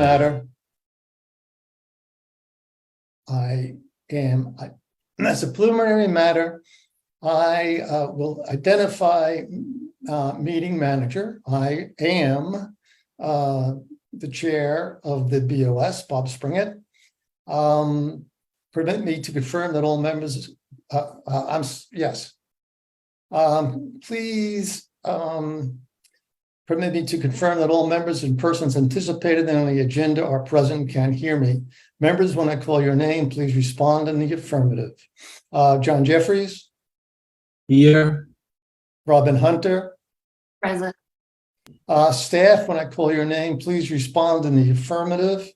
matter. As a preliminary matter, I will identify meeting manager. I am the chair of the BOS, Bob Springett. Permit me to confirm that all members, yes. Please permit me to confirm that all members and persons anticipated on the agenda are present and can hear me. Members, when I call your name, please respond in the affirmative. John Jeffries. Here. Robin Hunter. Present. Staff, when I call your name, please respond in the affirmative.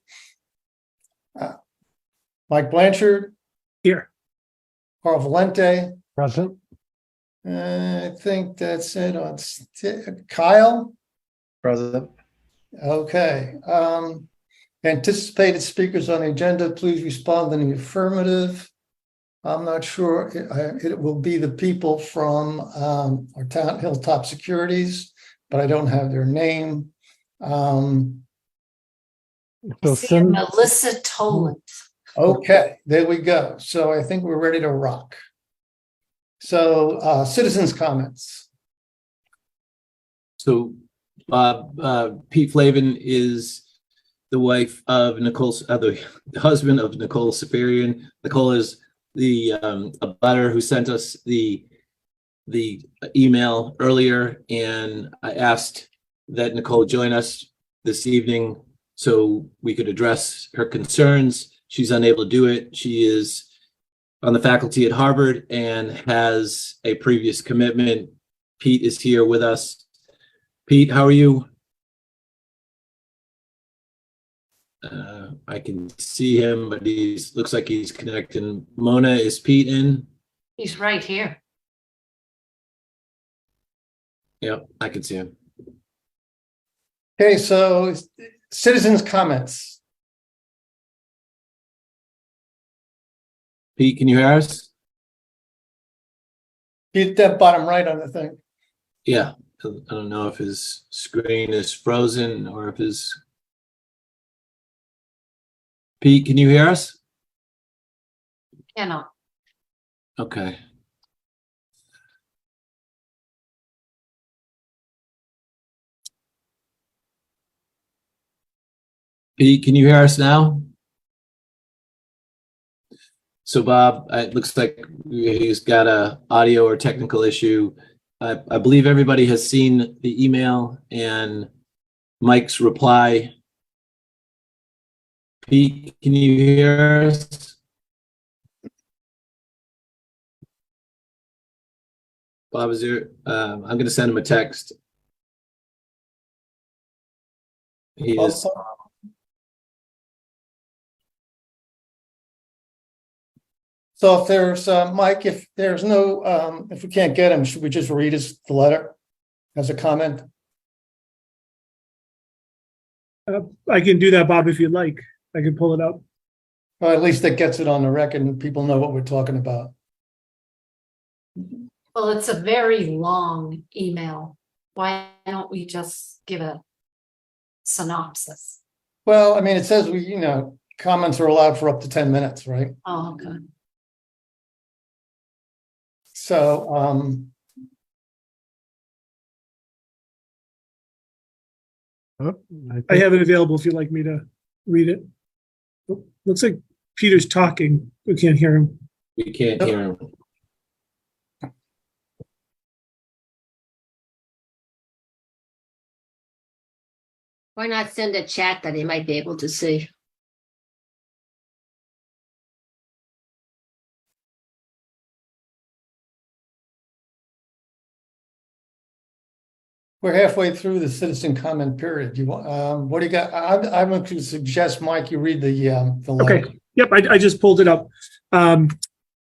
Mike Blanchard. Here. Carl Valente. Present. I think that's it on Kyle. Present. Okay. Anticipated speakers on the agenda, please respond in the affirmative. I'm not sure. It will be the people from our town Hilltop Securities, but I don't have their name. Melissa Toland. Okay, there we go. So I think we're ready to rock. So citizens' comments. So Pete Flavin is the wife of Nicole, the husband of Nicole Sapirian. Nicole is the abutter who sent us the email earlier, and I asked that Nicole join us this evening so we could address her concerns. She's unable to do it. She is on the faculty at Harvard and has a previous commitment. Pete is here with us. Pete, how are you? I can see him, but looks like he's connecting. Mona, is Pete in? He's right here. Yep, I can see him. Okay, so citizens' comments. Pete, can you hear us? Hit that bottom right on the thing. Yeah, I don't know if his screen is frozen or if his... Pete, can you hear us? Cannot. Okay. Pete, can you hear us now? So Bob, it looks like he's got a audio or technical issue. I believe everybody has seen the email and Mike's reply. Pete, can you hear us? Bob, is there? I'm going to send him a text. He is. So if there's Mike, if there's no, if we can't get him, should we just read the letter as a comment? I can do that, Bob, if you'd like. I can pull it up. Or at least that gets it on the record and people know what we're talking about. Well, it's a very long email. Why don't we just give a synopsis? Well, I mean, it says comments are allowed for up to 10 minutes, right? Oh, good. So, I have it available if you'd like me to read it. Oh, looks like Peter's talking. We can't hear him. We can't hear him. Why not send a chat that he might be able to see? we're halfway through the citizen comment period. You want, what do you got? I'm going to suggest, Mike, you read the letter. Okay. Yep, I just pulled it up.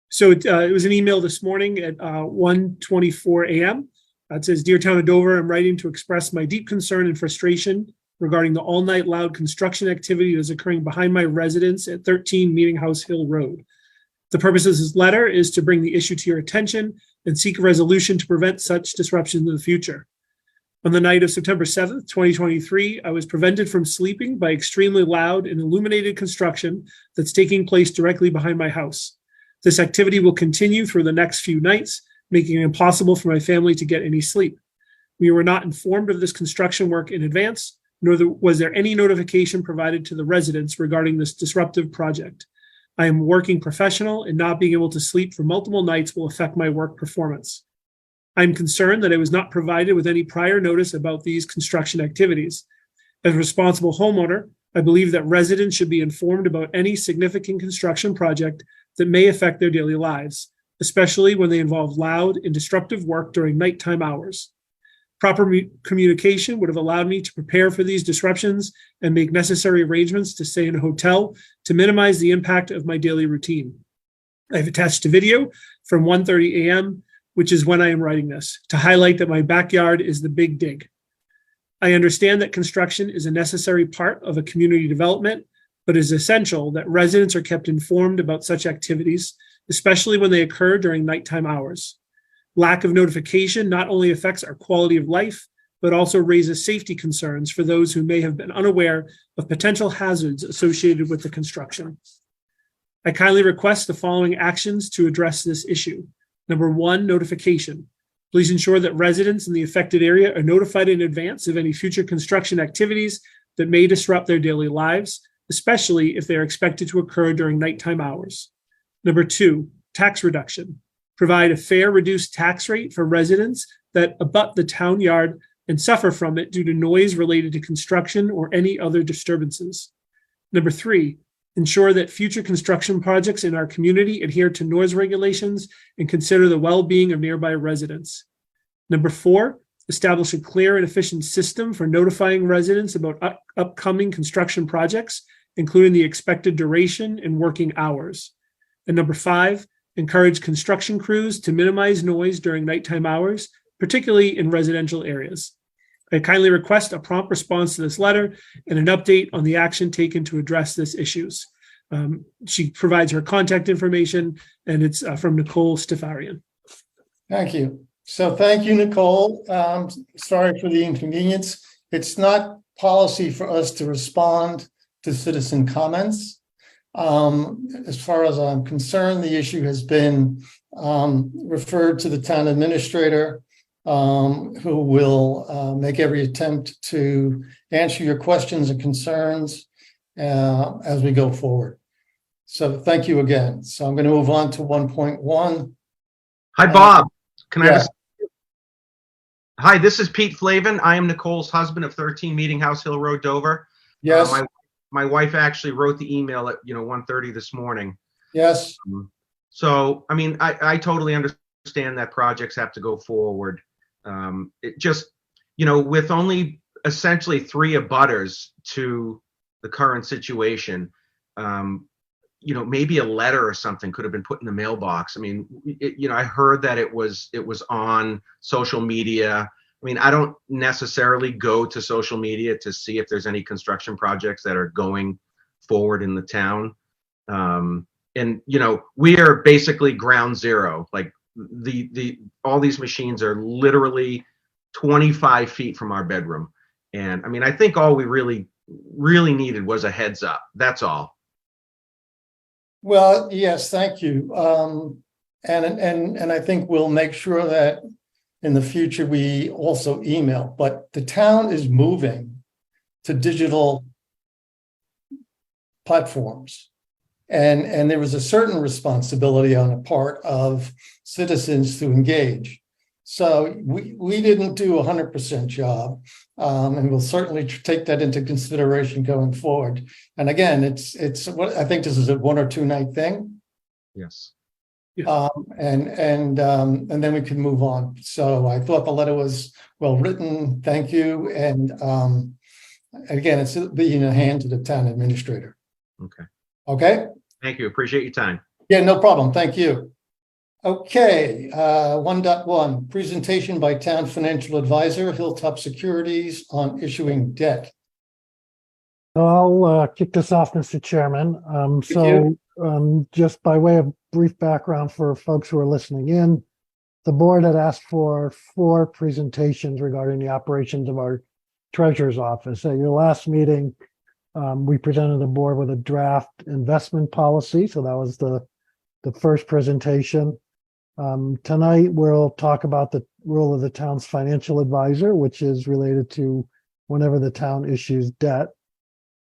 So it was an email this morning at 1:24 a.m. It says, "Dear Town of Dover, I'm writing to express my deep concern and frustration regarding the all-night loud construction activity that is occurring behind my residence at 13 Meeting House Hill Road. The purpose of this letter is to bring the issue to your attention and seek a resolution to prevent such disruption in the future. On the night of September 7th, 2023, I was prevented from sleeping by extremely loud and illuminated construction that's taking place directly behind my house. This activity will continue through the next few nights, making it impossible for my family to get any sleep. We were not informed of this construction work in advance, nor was there any notification provided to the residents regarding this disruptive project. I am a working professional, and not being able to sleep for multiple nights will affect my work performance. I'm concerned that I was not provided with any prior notice about these construction activities. As a responsible homeowner, I believe that residents should be informed about any significant construction project that may affect their daily lives, especially when they involve loud and disruptive work during nighttime hours. Proper communication would have allowed me to prepare for these disruptions and make necessary arrangements to stay in a hotel to minimize the impact of my daily routine. I've attached a video from 1:30 a.m., which is when I am writing this, to highlight that my backyard is the big dig. I understand that construction is a necessary part of a community development, but it is essential that residents are kept informed about such activities, especially when they occur during nighttime hours. Lack of notification not only affects our quality of life, but also raises safety concerns for those who may have been unaware of potential hazards associated with the construction. I kindly request the following actions to address this issue. Number 1, notification. Please ensure that residents in the affected area are notified in advance of any future construction activities that may disrupt their daily lives, especially if they are expected to occur during nighttime hours. Number 2, tax reduction. Provide a fair reduced tax rate for residents that abut the town yard and suffer from it due to noise related to construction or any other disturbances. Number 3, ensure that future construction projects in our community adhere to noise regulations and consider the well-being of nearby residents. Number 4, establish a clear and efficient system for notifying residents about upcoming construction projects, including the expected duration and working hours. And number 5, encourage construction crews to minimize noise during nighttime hours, particularly in residential areas. I kindly request a prompt response to this letter and an update on the action taken to address these issues. She provides her contact information, and it's from Nicole Stefarian. Thank you. So thank you, Nicole. Sorry for the inconvenience. It's not policy for us to respond to citizen comments. As far as I'm concerned, the issue has been referred to the town administrator, who will make every attempt to answer your questions and concerns as we go forward. So thank you again. So I'm going to move on to 1.1. Hi, Bob. Can I yeah. just... Hi, this is Pete Flavin. I am Nicole's husband of 13 Meeting House Hill Road, Dover. Yes. My wife actually wrote the email at 1:30 this morning. Yes. So I mean, I totally understand that projects have to go forward. It just, with only essentially 3 abutters to the current situation, maybe a letter or something could have been put in the mailbox. I mean, I heard that it was on social media. I mean, I don't necessarily go to social media to see if there's any construction projects that are going forward in the town. And we are basically ground zero. Like all these machines are literally 25 feet from our bedroom. And I mean, I think all we really needed was a heads up. That's all. Well, yes, thank you. And I think we'll make sure that in the future we also email, but the town is moving to digital platforms. And there was a certain responsibility on the part of citizens to engage. So we didn't do 100% job, and we'll certainly take that into consideration going forward. And again, it's what I think this is a 1 or 2 night thing. Yes. And then we can move on. So I thought the letter was well written. Thank you. And again, it's being a hand to the town administrator. Okay. Okay. Thank you. Appreciate your time. Yeah, no problem. Thank you. Okay, 1.1, presentation by Town Financial Advisor, Hilltop Securities on issuing debt. I'll kick this off, Mr. Chairman. Just by way of brief background for folks who are listening in, the board had asked for 4 presentations regarding the operations of our treasurer's office. At your last meeting, we presented the board with a draft investment policy. So that was the first presentation. Tonight, we'll talk about the role of the town's financial advisor, which is related to whenever the town issues debt.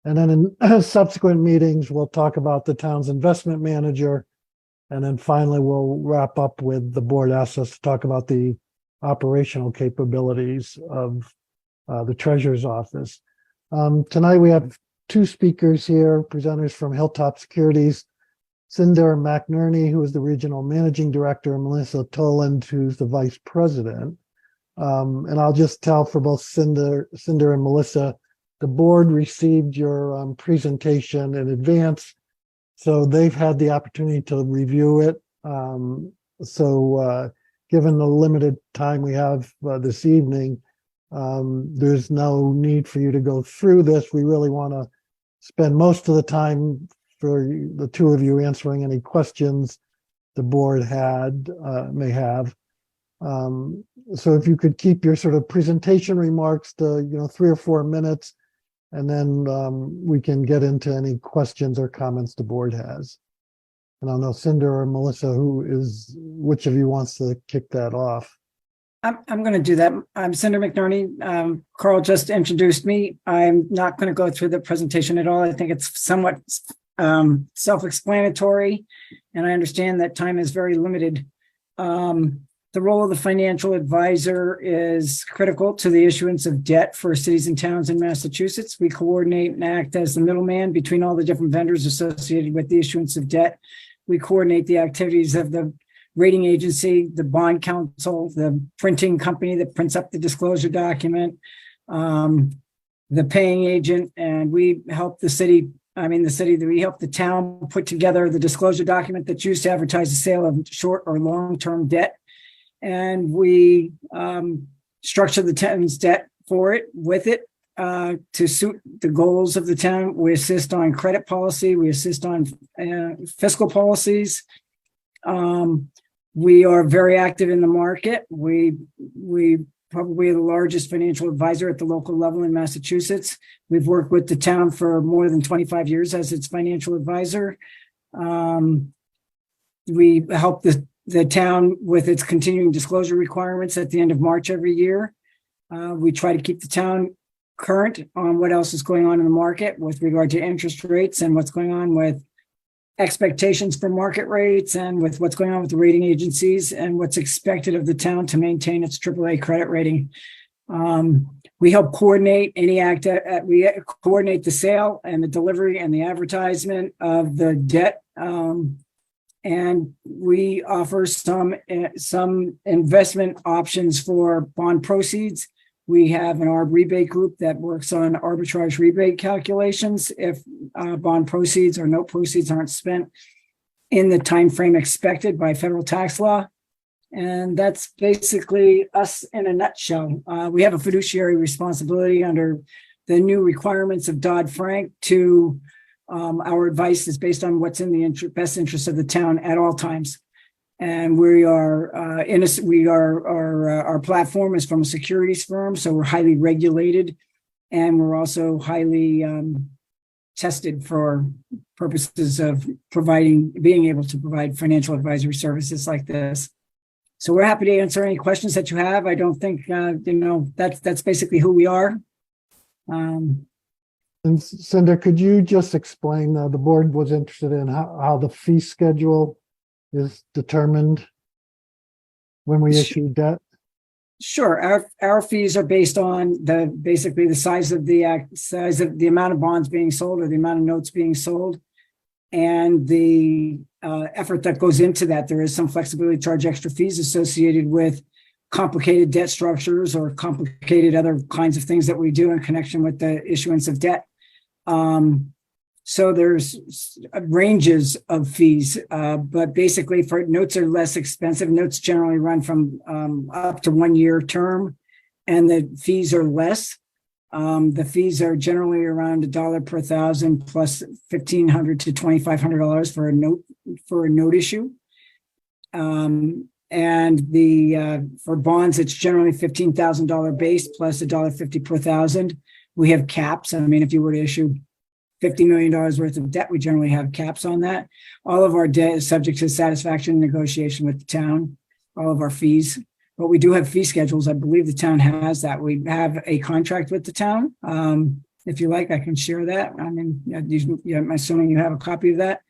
And then in subsequent meetings, we'll talk about the town's investment manager. And then finally, we'll wrap up with the board asks us to talk about the operational capabilities of the treasurer's office. Tonight, we have 2 speakers here, presenters from Hilltop Securities, Cinder McNerney, who is the regional managing director, and Melissa Toland, who's the vice president. And I'll just tell for both Cinder and Melissa, the board received your presentation in advance, so they've had the opportunity to review it. Given the limited time we have this evening, there's no need for you to go through this. We really want to spend most of the time for the 2 of you answering any questions the board may have. So if you could keep your sort of presentation remarks to 3 or 4 minutes, and then we can get into any questions or comments the board has. And I'll know Cinder or Melissa, which of you wants to kick that off? I'm going to do that. I'm Cinder McNerney. Carl just introduced me. I'm not going to go through the presentation at all. I think it's somewhat self-explanatory, and I understand that time is very limited. The role of the financial advisor is critical to the issuance of debt for cities and towns in Massachusetts. We coordinate and act as the middleman between all the different vendors associated with the issuance of debt. We coordinate the activities of the rating agency, the bond counsel, the printing company that prints up the disclosure document, the paying agent, and we help we help the town put together the disclosure document that's used to advertise the sale of short or long-term debt. And we structure the town's debt with it to suit the goals of the town. We assist on credit policy. We assist on fiscal policies. We are very active in the market. We probably are the largest financial advisor at the local level in Massachusetts. We've worked with the town for more than 25 years as its financial advisor. We help the town with its continuing disclosure requirements at the end of March every year. We try to keep the town current on what else is going on in the market with regard to interest rates and what's going on with expectations for market rates and with what's going on with the rating agencies and what's expected of the town to maintain its AAA credit rating. We help coordinate we coordinate the sale and the delivery and the advertisement of the debt. And we offer some investment options for bond proceeds. We have an ARB rebate group that works on arbitrage rebate calculations if bond proceeds or note proceeds aren't spent in the time frame expected by federal tax law. And that's basically us in a nutshell. We have a fiduciary responsibility under the new requirements of Dodd-Frank to our advice is based on what's in the best interest of the town at all times. And we are our platform is from a securities firm, so we're highly regulated, and we're also highly tested for purposes of being able to provide financial advisory services like this. So we're happy to answer any questions that you have. I don't think that's basically who we are. And Cinder, could you just explain, the board was interested in how the fee schedule is determined when we issue debt? Sure. Our fees are based on basically the size of the amount of bonds being sold or the amount of notes being sold, and the effort that goes into that. There is some flexibility to charge extra fees associated with complicated debt structures or complicated other kinds of things that we do in connection with the issuance of debt. So there's ranges of fees, but basically for notes are less expensive. Notes generally run from up to 1 year term, and the fees are less. The fees are generally around $1 per thousand plus $1,500 to $2,500 for a note issue. And And the, for bonds, it's generally $15,000 base plus $1.50 per thousand. We have caps. I mean, if you were to issue $50 million worth of debt, we generally have caps on that. All of our debt is subject to satisfaction negotiation with the town, all of our fees. But we do have fee schedules. I believe the town has that. We have a contract with the town. If you like, I can share that. I mean, I'm assuming you have a copy of that.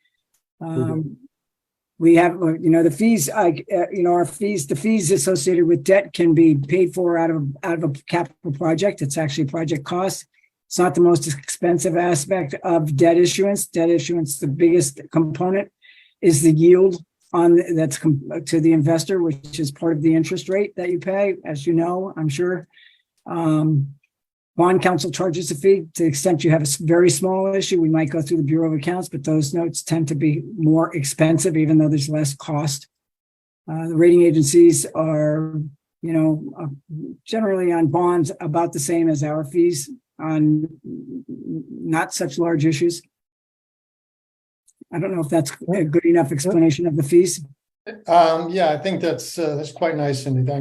We have, the fees, our fees, the fees associated with debt can be paid for out of a capital project. It's actually project cost. It's not the most expensive aspect of debt issuance. Debt issuance, the biggest component is the yield that's to the investor, which is part of the interest rate that you pay, as you know, I'm sure. Bond counsel charges a fee. To the extent you have a very small issue, we might go through the Bureau of Accounts, but those notes tend to be more expensive, even though there's less cost. The rating agencies are, generally on bonds about the same as our fees on not such large issues. I don't know if that's a good enough explanation of the fees. Yeah, I think that's quite nice, Cindy.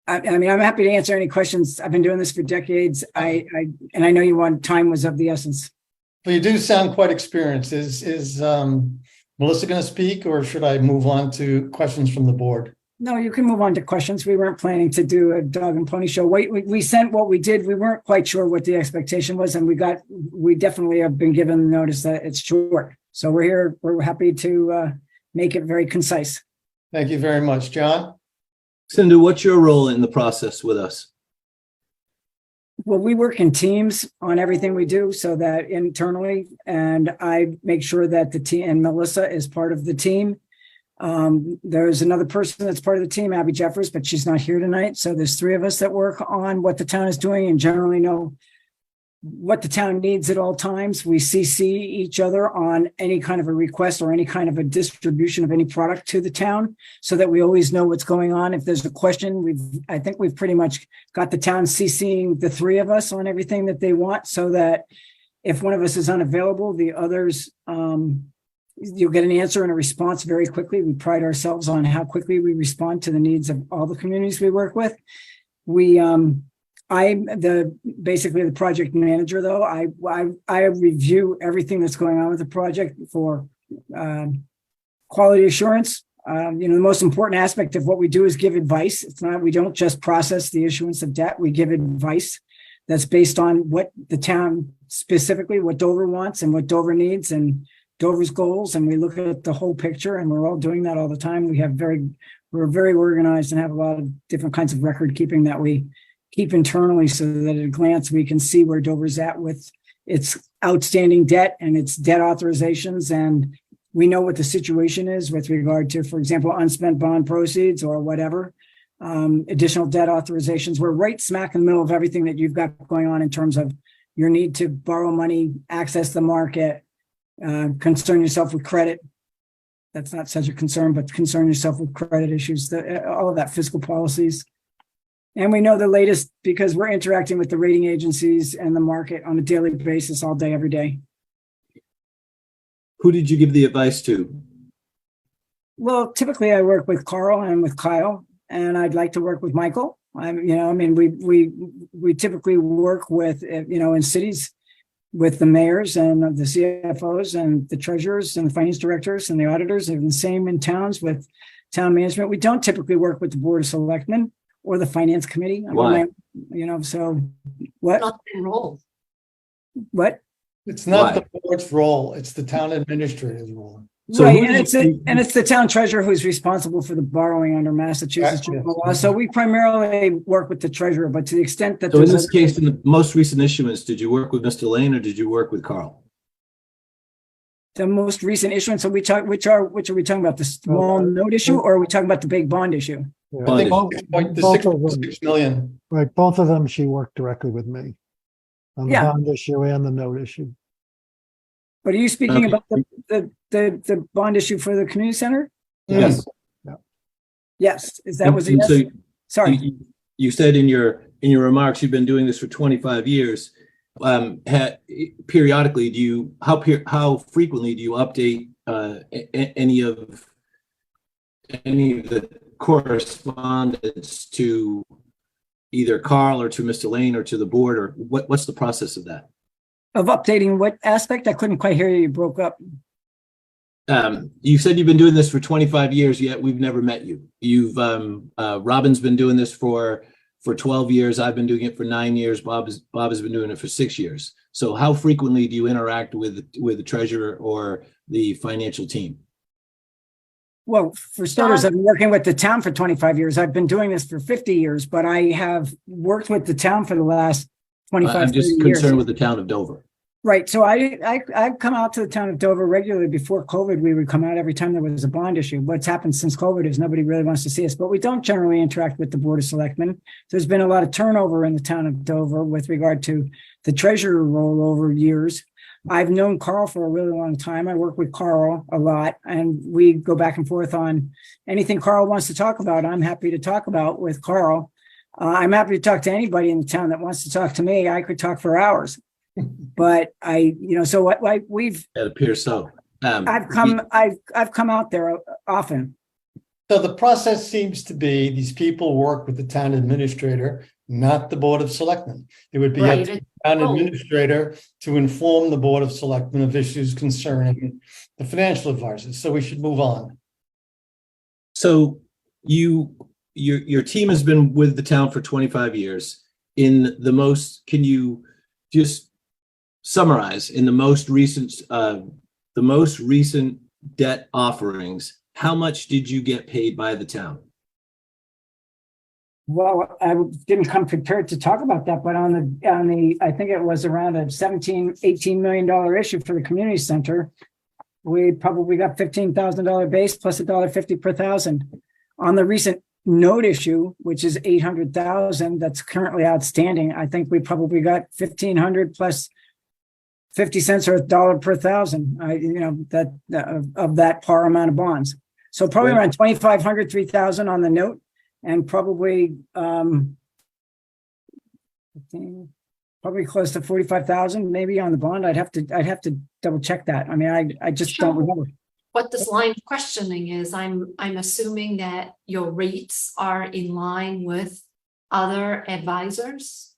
I mean, I'm happy to answer any questions. I've been doing this for decades. I know you want time was of the essence. Well, you do sound quite experienced. Is Melissa going to speak, or should I move on to questions from the board? No, you can move on to questions. We weren't planning to do a dog and pony show. We sent what we did. We weren't quite sure what the expectation was, and we definitely have been given notice that it's short. So we're here. We're happy to make it very concise. Thank you very much, John. Cindy, what's your role in the process with us? Well, we work in teams on everything we do, so that internally, and I make sure that the team, and Melissa is part of the team. There's another person that's part of the team, Abby Jeffers, but she's not here tonight. So there's three of us that work on what the town is doing and generally know what the town needs at all times. We CC each other on any kind of a request or any kind of a distribution of any product to the town, so that we always know what's going on. If there's a question, I think we've pretty much got the town CCing the three of us on everything that they want, so that if one of us is unavailable, the others, you'll get an answer and a response very quickly. We pride ourselves on how quickly we respond to the needs of all the communities we work with. I'm basically the project manager, though. I review everything that's going on with the project for quality assurance. The most important aspect of what we do is give advice. We don't just process the issuance of debt. We give advice that's based on what the town, specifically what Dover wants and what Dover needs and Dover's goals. And we look at the whole picture, and we're all doing that all the time. We're very organized and have a lot of different kinds of record keeping that we keep internally, so that at a glance we can see where Dover's at with its outstanding debt and its debt authorizations. And we know what the situation is with regard to, for example, unspent bond proceeds or whatever, additional debt authorizations. We're right smack in the middle of everything that you've got going on in terms of your need to borrow money, access the market, concern yourself with credit. That's not such a concern, but concern yourself with credit issues, all of that, fiscal policies. And we know the latest because we're interacting with the rating agencies and the market on a daily basis, all day, every day. Who did you give the advice to? Well, typically I work with Carl and with Kyle, and I'd like to work with Michael. We typically work with, in cities with the mayors and the CFOs and the treasurers and the finance directors and the auditors, and the same in towns with town management. We don't typically work with the Board of Selectmen or the finance committee. Why? So what? Not enrolled. What? It's not Why? the board's role, it's the town administrator's role. So Right, who and did it's the town treasurer who's responsible for the borrowing under Massachusetts general law. So we primarily work with the treasurer, but to the extent that So in there's this case, in the most recent issuance, did you work with Mr. Lane or did you work with Carl? the most recent issuance, so which are we talking about? The small note issue, or are we talking about the big bond issue? Yeah, Bond both- The both of them. 6 million. Right, both of them, she worked directly with me on the Yeah. bond issue and the note issue. But are you speaking Okay. about the bond issue for the community center? Yes. Yes, is that was a And yes? so Sorry. you said in your remarks, you've been doing this for 25 years. Periodically, how frequently do you update any of any of the correspondence to either Carl or to Mr. Lane or to the board, or what's the process of that? Of updating what aspect? I couldn't quite hear you. You broke up. You said you've been doing this for 25 years, yet we've never met you. Robin's been doing this for 12 years. I've been doing it for 9 years. Bob has been doing it for 6 years. So how frequently do you interact with the treasurer or the financial team? Well, for starters, I've been working with the town for 25 years. I've been doing this for 50 years, but I have worked with the town for the last 25, I'm just 30 years. concerned with the town of Dover. Right. So I've come out to the town of Dover regularly. Before COVID, we would come out every time there was a bond issue. What's happened since COVID is nobody really wants to see us, but we don't generally interact with the Board of Selectmen. There's been a lot of turnover in the town of Dover with regard to the treasurer role over years. I've known Carl for a really long time. I work with Carl a lot, and we go back and forth on anything Carl wants to talk about. I'm happy to talk about with Carl. I'm happy to talk to anybody in the town that wants to talk to me. I could talk for hours. But so what we've. It appears so. I've come out there often. So the process seems to be these people work with the town administrator, not the Board of Selectmen. It would be up Right. to the town administrator to inform the Board of Selectmen of issues concerning the financial advisors. So we should move on. So your team has been with the town for 25 years. Can you just summarize in the most recent debt offerings, how much did you get paid by the town? Well, I didn't come prepared to talk about that, but on the I think it was around a $18 million issue for the community center. We probably got $15,000 base plus $1.50 per thousand. On the recent note issue, which is $800,000 that's currently outstanding, I think we probably got $1,500 plus 50 cents or $1 per thousand. Of that par amount of bonds. So probably around 2,500, 3,000 on the note, and probably close to 45,000 maybe on the bond. I'd have to double check that. I mean, I just don't remember. What this line of questioning is, I'm assuming that your rates are in line with other advisors.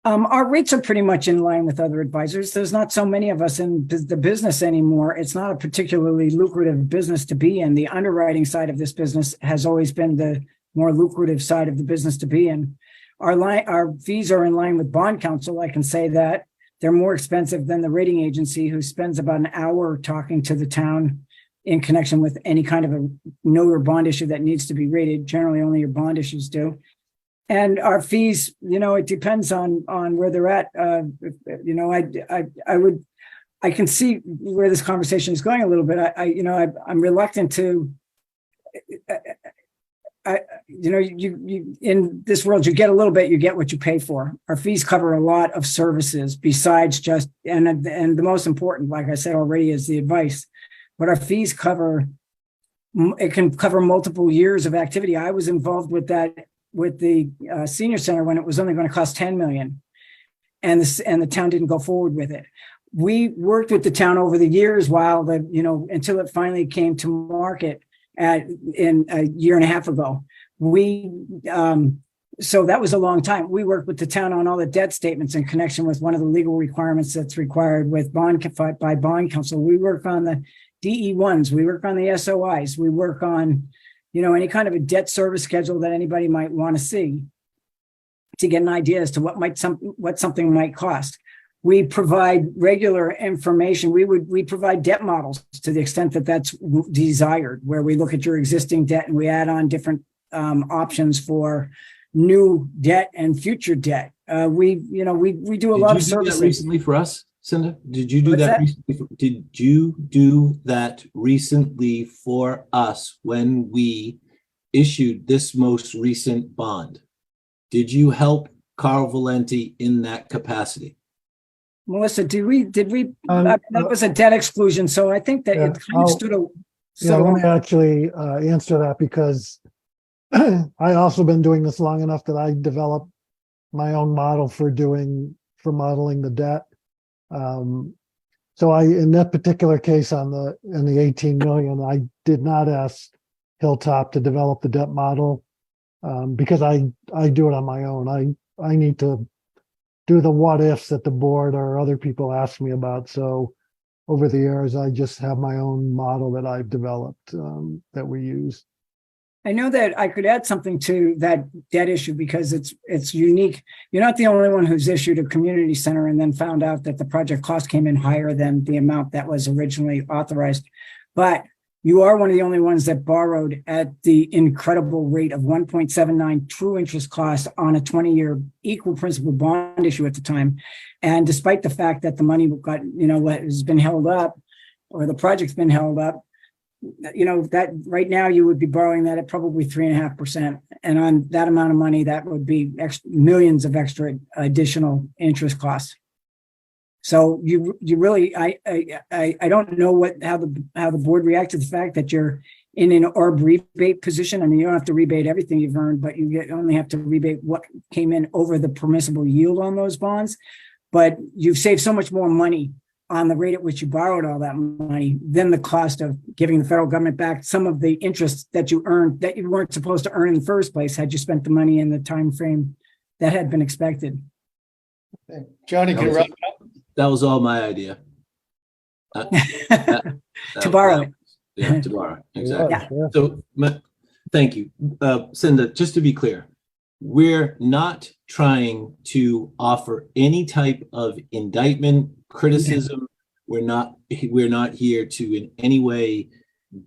Our rates are pretty much in line with other advisors. There's not so many of us in the business anymore. It's not a particularly lucrative business to be in. The underwriting side of this business has always been the more lucrative side of the business to be in. Our fees are in line with bond counsel. I can say that they're more expensive than the rating agency, who spends about an hour talking to the town in connection with any kind of a note or bond issue that needs to be rated. Generally, only your bond issues do. And our fees, it depends on where they're at. I can see where this conversation is going a little bit. I'm reluctant to. You in this world, you get a little bit, you get what you pay for. Our fees cover a lot of services besides just, and the most important, like I said already, is the advice. But our fees it can cover multiple years of activity. I was involved with that with the senior center when it was only going to cost 10 million, and the town didn't go forward with it. We worked with the town over the years until it finally came to market in a year and a half ago. So that was a long time. We worked with the town on all the debt statements in connection with one of the legal requirements that's required with bond counsel. We work on the DE1s, we work on the SOIs, we work on any kind of a debt service schedule that anybody might want to see to get an idea as to what something might cost. We provide regular information. We provide debt models to the extent that that's desired, where we look at your existing debt and we add on different options for new debt and future debt. We do a lot of services. Did you do that recently for us, Cinda? Did you do that recently? Did you do that recently for us when we issued this most recent bond? Did you help Carl Valenti in that capacity? Melissa, did we? That was a debt exclusion, so I think that it kind of stood a. Let me actually answer that, because I also been doing this long enough that I developed my own model for modeling the debt. So in that particular case in the 18 million, I did not ask Hilltop to develop the debt model. Because I do it on my own. I need to do the what ifs that the board or other people ask me about. So over the years, I just have my own model that I've developed that we use. I know that I could add something to that debt issue because it's unique. You're not the only one who's issued a community center and then found out that the project cost came in higher than the amount that was originally authorized. But you are one of the only ones that borrowed at the incredible rate of 1.79 true interest cost on a 20-year equal principal bond issue at the time. And despite the fact that the money got, what has been held up, or the project's been held up, that right now you would be borrowing that at probably 3.5%. And on that amount of money, that would be millions of extra additional interest costs. So you really, I don't know how the board reacts to the fact that you're in an ARB rebate position. I mean, you don't have to rebate everything you've earned, but you only have to rebate what came in over the permissible yield on those bonds. But you've saved so much more money on the rate at which you borrowed all that money than the cost of giving the federal government back some of the interest that you earned that you weren't supposed to earn in the first place had you spent the money in the time frame that had been expected. Okay. Johnny can wrap up. That was all my idea. To borrow it. Yeah, to borrow. Exactly. Yeah. So, thank you. Cinda, just to be clear, we're not trying to offer any type of indictment, criticism. We're not here to in any way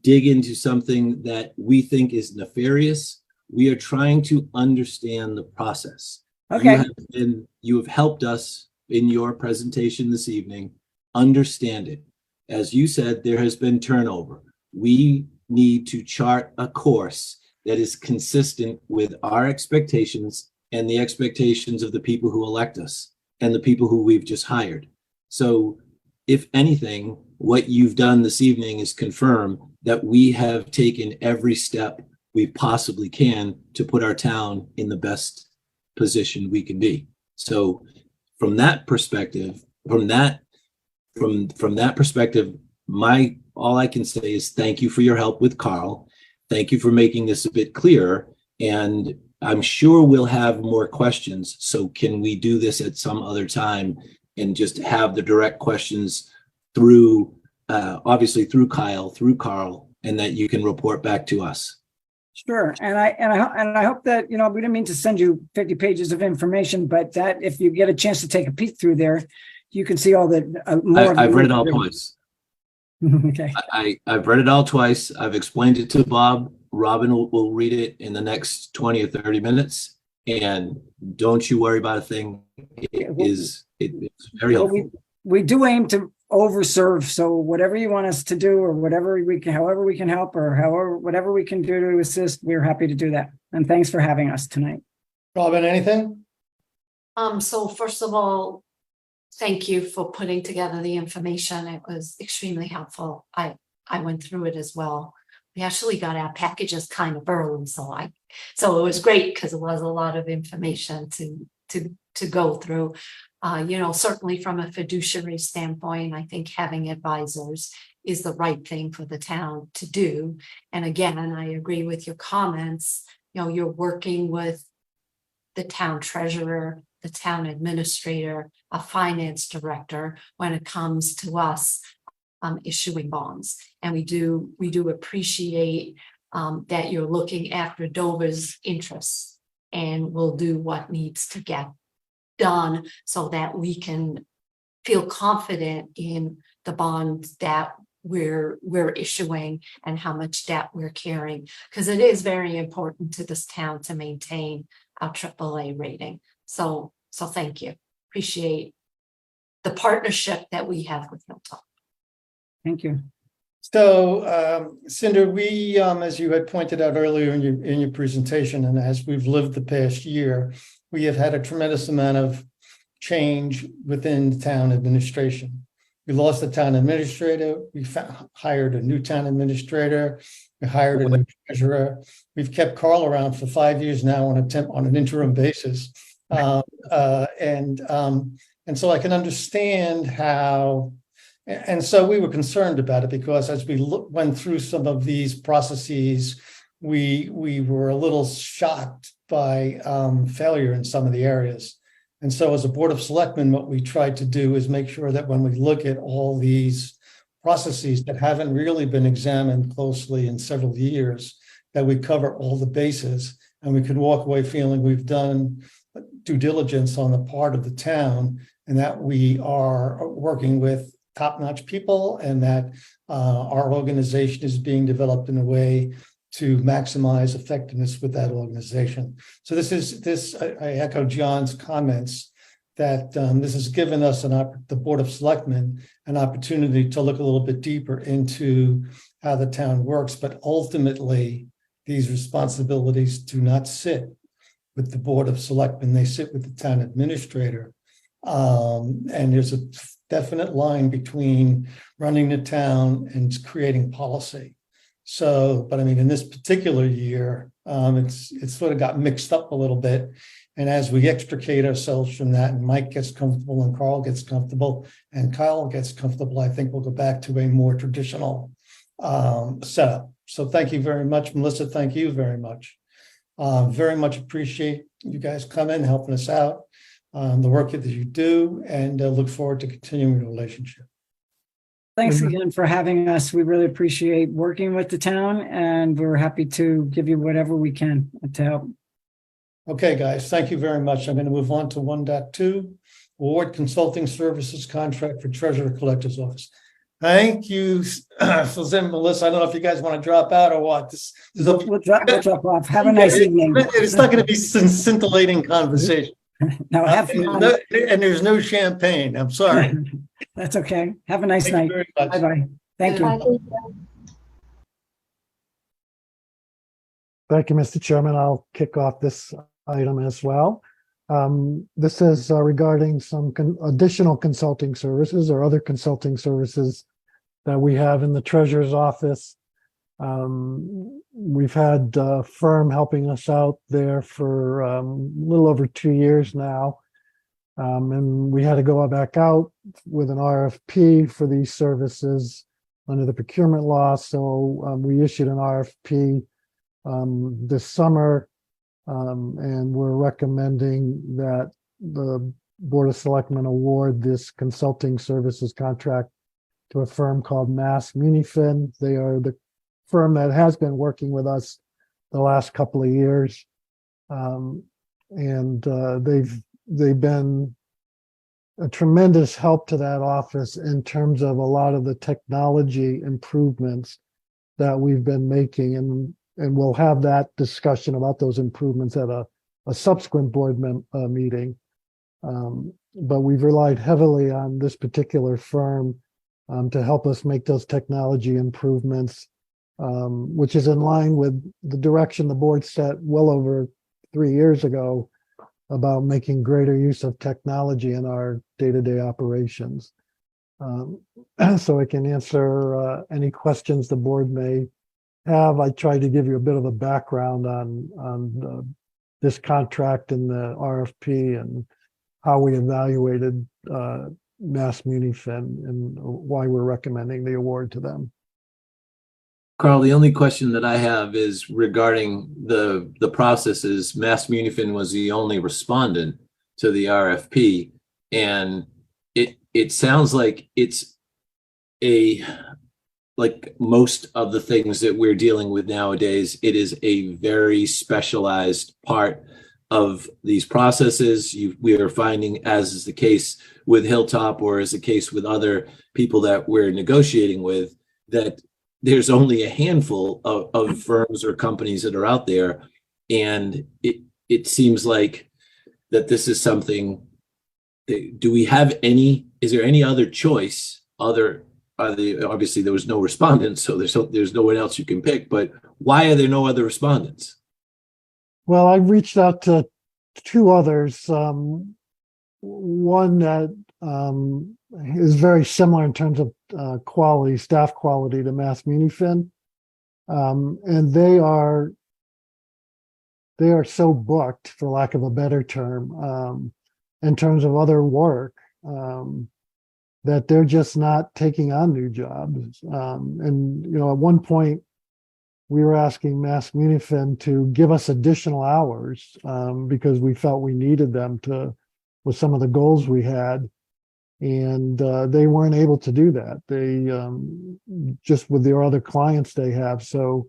dig into something that we think is nefarious. We are trying to understand the process. Okay. You have helped us in your presentation this evening understand it. As you said, there has been turnover. We need to chart a course that is consistent with our expectations and the expectations of the people who elect us and the people who we've just hired. So if anything, what you've done this evening is confirm that we have taken every step we possibly can to put our town in the best position we can be. So from that perspective, all I can say is thank you for your help with Carl. Thank you for making this a bit clearer. And I'm sure we'll have more questions. So can we do this at some other time and just have the direct questions through, obviously through Kyle, through Carl, and that you can report back to us? Sure. And I hope that, we didn't mean to send you 50 pages of information, but that if you get a chance to take a peek through there, you can see all the more. I've read it all twice. Okay. I've read it all twice. I've explained it to Bob. Robin will read it in the next 20 or 30 minutes. And don't you worry about a thing. It's very helpful. We do aim to overserve. So whatever you want us to do, or however we can help, or whatever we can do to assist, we're happy to do that. And thanks for having us tonight. Robin, anything? So first of all, thank you for putting together the information. It was extremely helpful. I went through it as well. We actually got our packages kind of early, so it was great because it was a lot of information to go through. Certainly from a fiduciary standpoint, I think having advisors is the right thing for the town to do. And again, I agree with your comments. You're working with the town treasurer, the town administrator, a finance director when it comes to us issuing bonds. And we do appreciate that you're looking after Dover's interests, and we'll do what needs to get done so that we can feel confident in the bonds that we're issuing and how much debt we're carrying, because it is very important to this town to maintain our AAA rating. So thank you. Appreciate the partnership that we have with Hilltop. Thank you. So, Cinder, we, as you had pointed out earlier in your presentation, and as we've lived the past year, we have had a tremendous amount of change within the town administration. We lost the town administrator. We hired a new town administrator. We hired a new treasurer. We've kept Carl around for 5 years now on an interim basis, and so I can understand how. And so we were concerned about it because as we went through some of these processes we were a little shocked by failure in some of the areas. And so as a Board of Selectmen, what we tried to do is make sure that when we look at all these processes that haven't really been examined closely in several years, that we cover all the bases and we can walk away feeling we've done due diligence on the part of the town and that we are working with top-notch people and that our organization is being developed in a way to maximize effectiveness with that organization. So I echo John's comments that this has given us the Board of Selectmen an opportunity to look a little bit deeper into how the town works, but ultimately these responsibilities do not sit with the Board of Selectmen, they sit with the town administrator. And there's a definite line between running the town and creating policy. So, but I mean, in this particular year, it's sort of got mixed up a little bit. And as we extricate ourselves from that, and Mike gets comfortable, and Carl gets comfortable, and Kyle gets comfortable, I think we'll go back to a more traditional setup. So thank you very much, Melissa. Thank you very much. Very much appreciate you guys coming, helping us out, the work that you do, and look forward to continuing the relationship. Thanks again for having us. We really appreciate working with the town, and we're happy to give you whatever we can to help. Okay, guys, thank you very much. I'm going to move on to 1.2, award consulting services contract for treasurer collector's office. Thank you, Suzanne and Melissa. I don't know if you guys want to drop out or what. We'll drop off. Have a nice evening. It's not going to be scintillating conversation. No, and there's no champagne. I'm sorry. That's okay. Have a nice Thank night. you very much. Bye-bye. Thank you. Thank you, Mr. Chairman. I'll kick off this item as well. This is regarding some additional consulting services or other consulting services that we have in the treasurer's office. We've had a firm helping us out there for a little over 2 years now. And we had to go back out with an RFP for these services under the procurement law. So we issued an RFP this summer, and we're recommending that the Board of Selectmen award this consulting services contract to a firm called Mass Munifin. They are the firm that has been working with us the last couple of years. They've been a tremendous help to that office in terms of a lot of the technology improvements that we've been making. And we'll have that discussion about those improvements at a subsequent board meeting. But we've relied heavily on this particular firm to help us make those technology improvements, which is in line with the direction the board set well over 3 years ago about making greater use of technology in our day-to-day operations. So I can answer any questions the board may have. I tried to give you a bit of a background on this contract and the RFP and how we evaluated Mass Munifin and why we're recommending the award to them. Carl, the only question that I have is regarding the processes. Mass Munifin was the only respondent to the RFP, and it sounds like it's like most of the things that we're dealing with nowadays, it is a very specialized part of these processes. We are finding, as is the case with Hilltop or as the case with other people that we're negotiating with, that there's only a handful of firms or companies that are out there. And it seems like that this is something, is there any other choice obviously there was no respondents, so there's no one else you can pick, but why are there no other respondents? Well, I've reached out to 2 others. One that is very similar in terms of quality, staff quality to Mass Munifin. And they are so booked, for lack of a better term, in terms of other work, that they're just not taking on new jobs. And, at one point, we were asking Mass Munifin to give us additional hours because we felt we needed them with some of the goals we had. And they weren't able to do that. They just with their other clients they have. So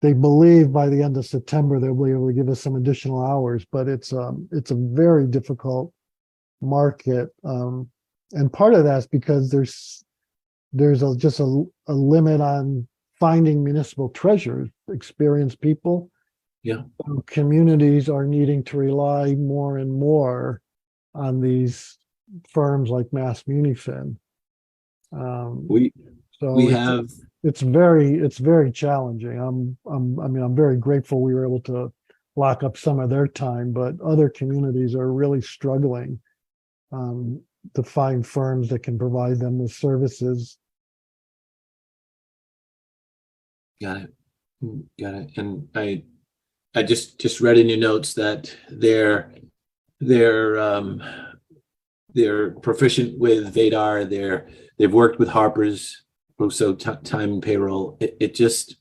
they believe by the end of September they'll be able to give us some additional hours, but it's a very difficult market. And part of that's because there's just a limit on finding municipal treasurers, experienced people. Yeah. So communities are needing to rely more and more on these firms like Mass Munifin. We So have it's very challenging. I'm very grateful we were able to lock up some of their time, but other communities are really struggling to find firms that can provide them with services. got it. Got it. And I just read in your notes that they're proficient with Vadar. They've worked with Harper's, so time and payroll. This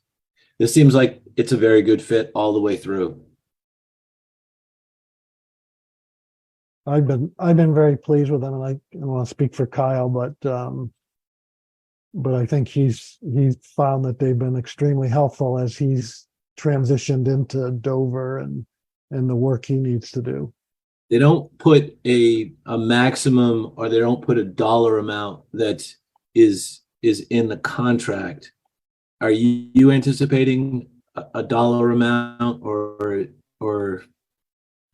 seems like it's a very good fit all the way through. I've been very pleased with them, and I don't want to speak for Kyle, but I think he's found that they've been extremely helpful as he's transitioned into Dover and the work he needs to do. They don't put a maximum, or they don't put a dollar amount that is in the contract. Are you anticipating a dollar amount, or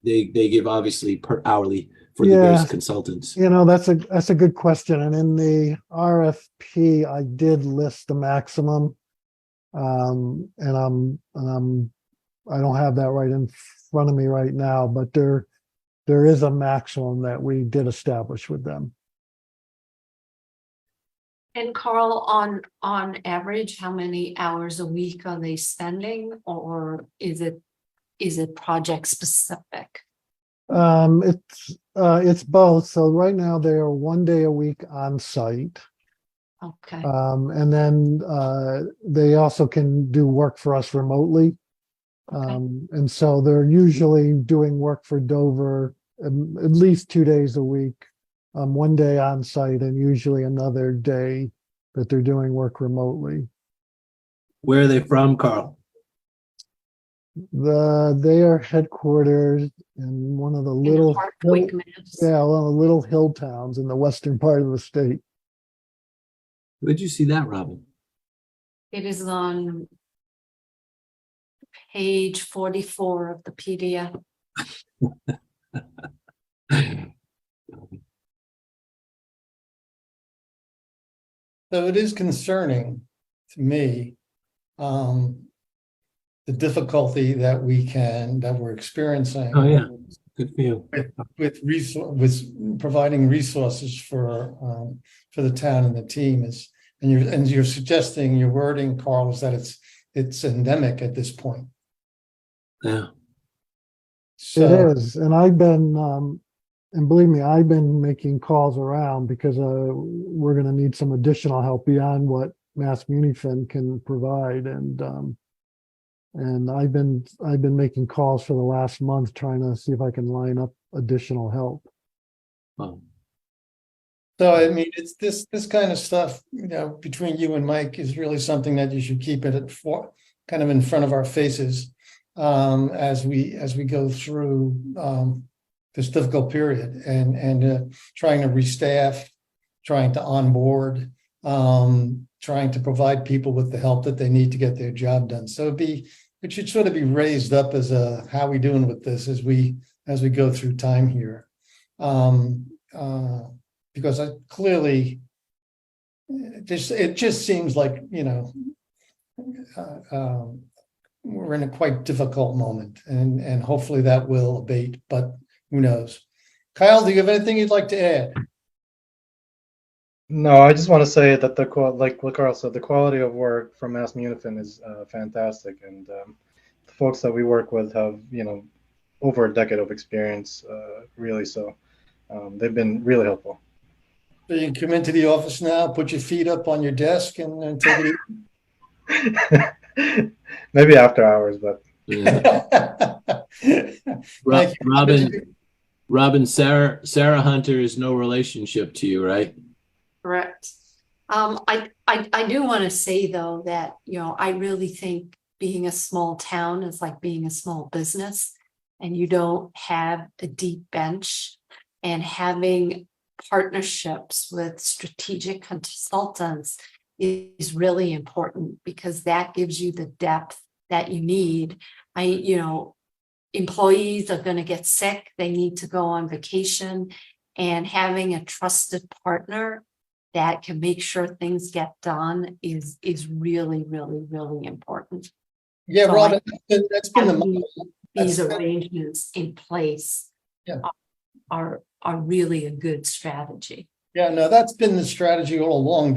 they give obviously per hourly for the various consultants? That's a good question. And in the RFP, I did list the maximum. And I don't have that right in front of me right now, but there is a maximum that we did establish with them. And Carl, on average, how many hours a week are they spending, or is it project specific? It's both. So right now they are 1 day a week on site. Okay. And then they also can do work for us remotely. And so they're usually doing work for Dover at least 2 days a week, 1 day on site, and usually another day that they're doing work remotely. Where are they from, Carl? They are headquartered in one of the little Hardwick, Mass. one of the little hill towns in the western part of the state. Where'd you see that, Robin? It is on page 44 of the PDF. So it is concerning to me, the difficulty that we're experiencing. Oh yeah, good for you. With providing resources for the town and the team and you're suggesting, your wording, Carl, is that it's endemic at this point. Yeah. So, it is, and I've been, and believe me, I've been making calls around because we're going to need some additional help beyond what Mass Munifin can provide, and I've been making calls for the last month trying to see if I can line up additional help. Oh. So I mean, it's this kind of stuff, between you and Mike, is really something that you should keep it kind of in front of our faces as we go through this difficult period and trying to restaff, trying to onboard, trying to provide people with the help that they need to get their job done. So it should sort of be raised up as how we doing with this as we go through time here. Because clearly it just seems like, we're in a quite difficult moment, and hopefully that will abate, but who knows? Kyle, do you have anything you'd like to add? No, I just want to say that like what Carl said, the quality of work from Mass Munifin is fantastic, and the folks that we work with have over a decade of experience, really. So they've been really helpful. So you can come into the office now, put your feet up on your desk, and take it easy. Maybe after hours, but Yeah. Thank you. Robin, Sarah Hunter is no relationship to you, right? Correct. I do want to say though that, I really think being a small town is like being a small business, and you don't have a deep bench, and having partnerships with strategic consultants is really important, because that gives you the depth that you need. Employees are going to get sick, they need to go on vacation, and having a trusted partner that can make sure things get done is really, really, really important. Yeah, So Robin, that's been the Having model. these That's- arrangements in place Yeah. are really a good strategy. Yeah, no, that's been the strategy all along,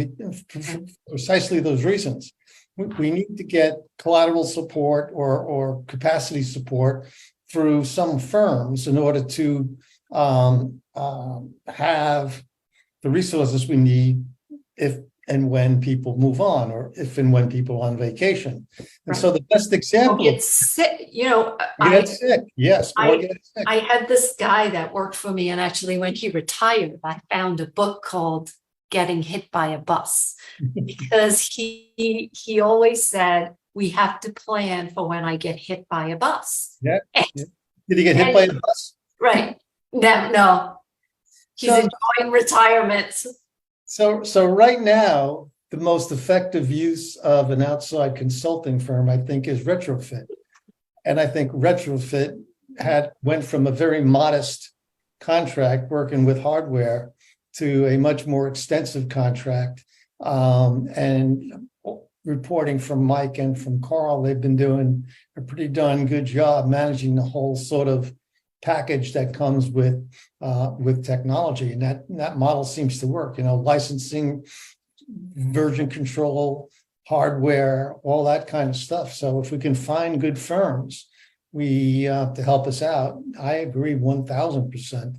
for precisely those reasons. We need to get collateral support or capacity support through some firms in order to have the resources we need if and when people move on, or if and when people are on vacation. And so the best Or example get of sick, get sick, yes, or get sick. I had this guy that worked for me, and actually when he retired, I found a book called Getting Hit by a Bus, because he always said, we have to plan for when I get hit by a bus. Yeah. Did he get hit by a bus? Right. No. He's So- enjoying retirement. So right now, the most effective use of an outside consulting firm, I think, is retrofit. And I think retrofit went from a very modest contract working with hardware to a much more extensive contract. And reporting from Mike and from Carl, they've been doing a pretty darn good job managing the whole sort of package that comes with technology, and that model seems to work. Licensing, version control, hardware, all that kind of stuff. So if we can find good firms, to help us out, I agree 1,000%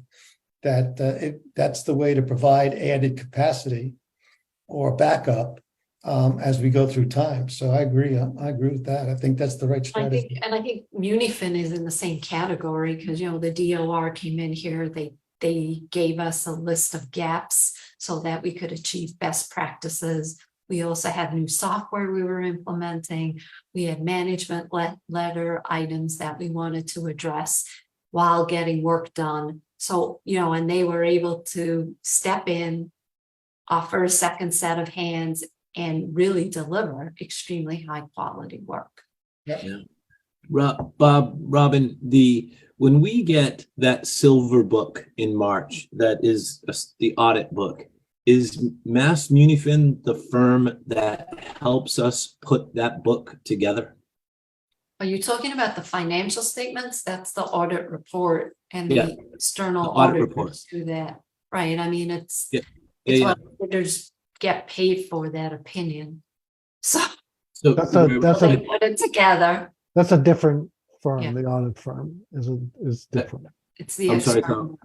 that that's the way to provide added capacity or backup as we go through time. So I agree with that. I think that's the right strategy. I think Munifin is in the same category, because the DOR came in here, they gave us a list of gaps so that we could achieve best practices. We also had new software we were implementing. We had management letter items that we wanted to address while getting work done. So, and they were able to step in, offer a second set of hands, and really deliver extremely high quality work. Yeah. Robin, when we get that silver book in March, that is the audit book, is Mass Munifin the firm that helps us put that book together? Are you talking about the financial statements? That's the audit report, and Yeah. the external The audit auditors report. do that, right? I mean, it's Yeah. what auditors get paid for, that opinion. So So That's they put it together. a different firm. Yeah. The audit firm is different. It's the I'm sorry, external.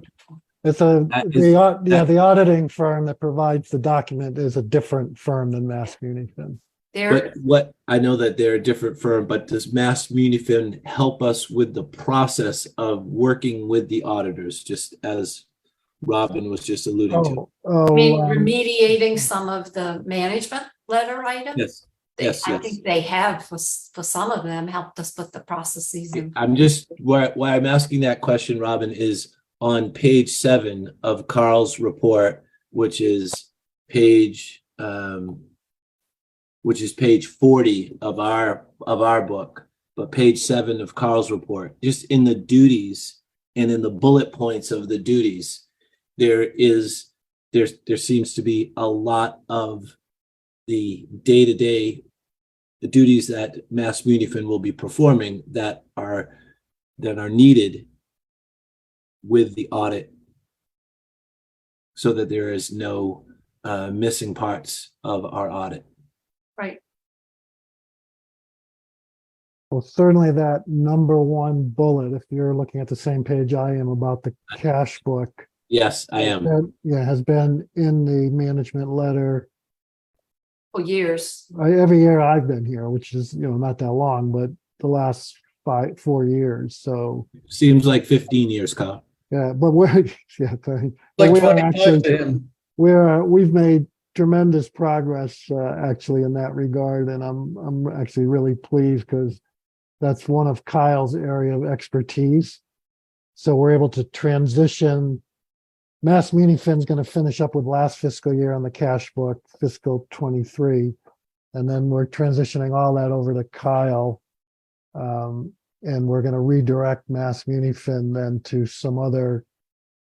It's the auditing firm that provides the document is a different firm than Mass Munifin. But I know that they're a different firm, but does Mass Munifin help us with the process of working with the auditors, just as Robin was just alluding to? Remediating some of the management letter items. Yes. I think they have, for some of them, helped us put the processes in. I'm just, why I'm asking that question, Robin, is on page 7 of Carl's report, which is page 40 of our book, but page 7 of Carl's report, just in the duties and in the bullet points of the duties, there seems to be a lot of the day-to-day duties that Mass Munifin will be performing that are needed with the audit, so that there is no missing parts of our audit. Right. Well, certainly that number one bullet, if you're looking at the same page I am about the cash book. Yes, I am. Has been in the management letter for years. Every year I've been here, which is, not that long, but the last 4 years. So, Seems like 15 years, Kyle. yeah, but we're, yeah, but Like we are 25 to him. we've made tremendous progress, actually in that regard. And I'm actually really pleased because that's one of Kyle's area of expertise. So we're able to transition. Mass Muni-Fin's going to finish up with last fiscal year on the cash book, fiscal 23. And then we're transitioning all that over to Kyle. And we're going to redirect Mass Muni-Fin then to some other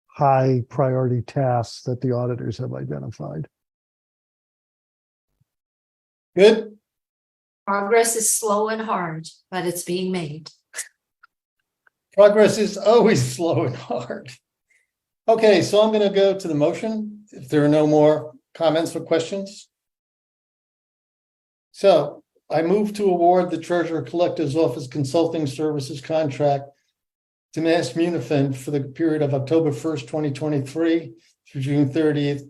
high priority tasks that the auditors have identified. Good. Progress is slow and hard, but it's being made. Progress is always slow and hard. Okay, so I'm going to go to the motion if there are no more comments or questions. So I move to award the Treasurer Collector's Office Consulting Services contract to Mass Munifin for the period of October 1st, 2023 through June 30th,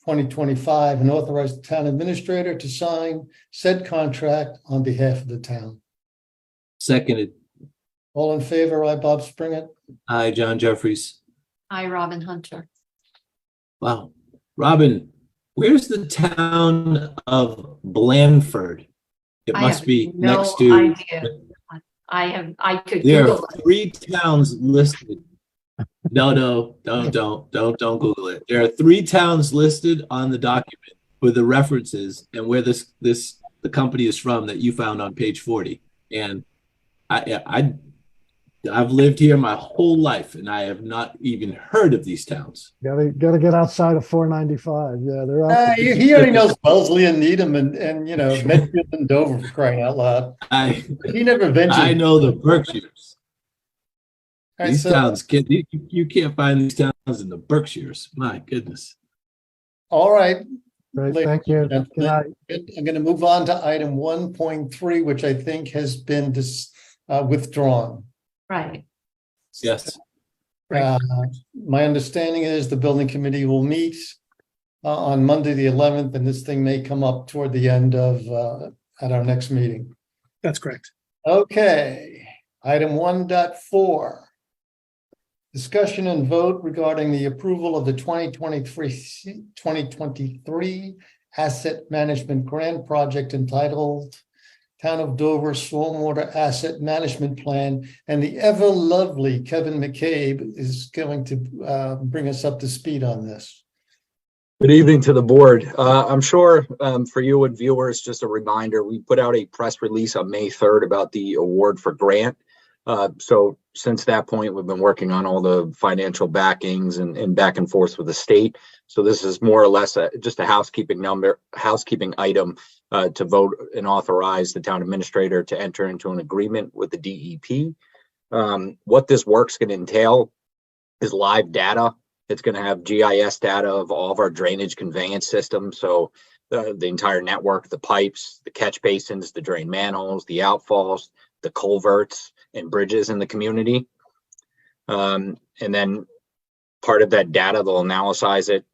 2025, and authorize the town administrator to sign said contract on behalf of the town. Seconded. All in favor, I, Bob Springett. Hi, John Jeffries. Hi, Robin Hunter. Wow. Robin, where's the town of Blandford? It I must have be no next to. idea. I could There Google are it. 3 towns listed. No, don't Google it. There are 3 towns listed on the document with the references and where the company is from that you found on page 40. And I've lived here my whole life and I have not even heard of these towns. Gotta get outside of 495. Yeah, they're out there. He already knows Wellesley and Needham and Medfield and Dover, for crying out loud. He never ventured. I know the Berkshires. All right, These so- towns you can't find these towns in the Berkshires. My goodness. All right. Great, Ladies thank you. and gentlemen, Good night. I'm going to move on to item 1.3, which I think has been withdrawn. Right. Yes. My understanding is the building committee will meet on Monday, the 11th, and this thing may come up toward the end of at our next meeting. That's correct. Okay, item 1.4. Discussion and vote regarding the approval of the 2023 asset management grant project entitled Town of Dover Stormwater Asset Management Plan, and the ever lovely Kevin McCabe is going to bring us up to speed on this. Good evening to the board. I'm sure for you and viewers, just a reminder, we put out a press release on May 3rd about the award for grant. So since that point, we've been working on all the financial backings and back and forth with the state. So this is more or less just a housekeeping item to vote and authorize the town administrator to enter into an agreement with the DEP. What this work's going to entail is live data. It's going to have GIS data of all of our drainage conveyance systems. So the entire network, the pipes, the catch basins, the drain manholes, the outfalls, the culverts and bridges in the community. And then part of that data, they'll analyze it,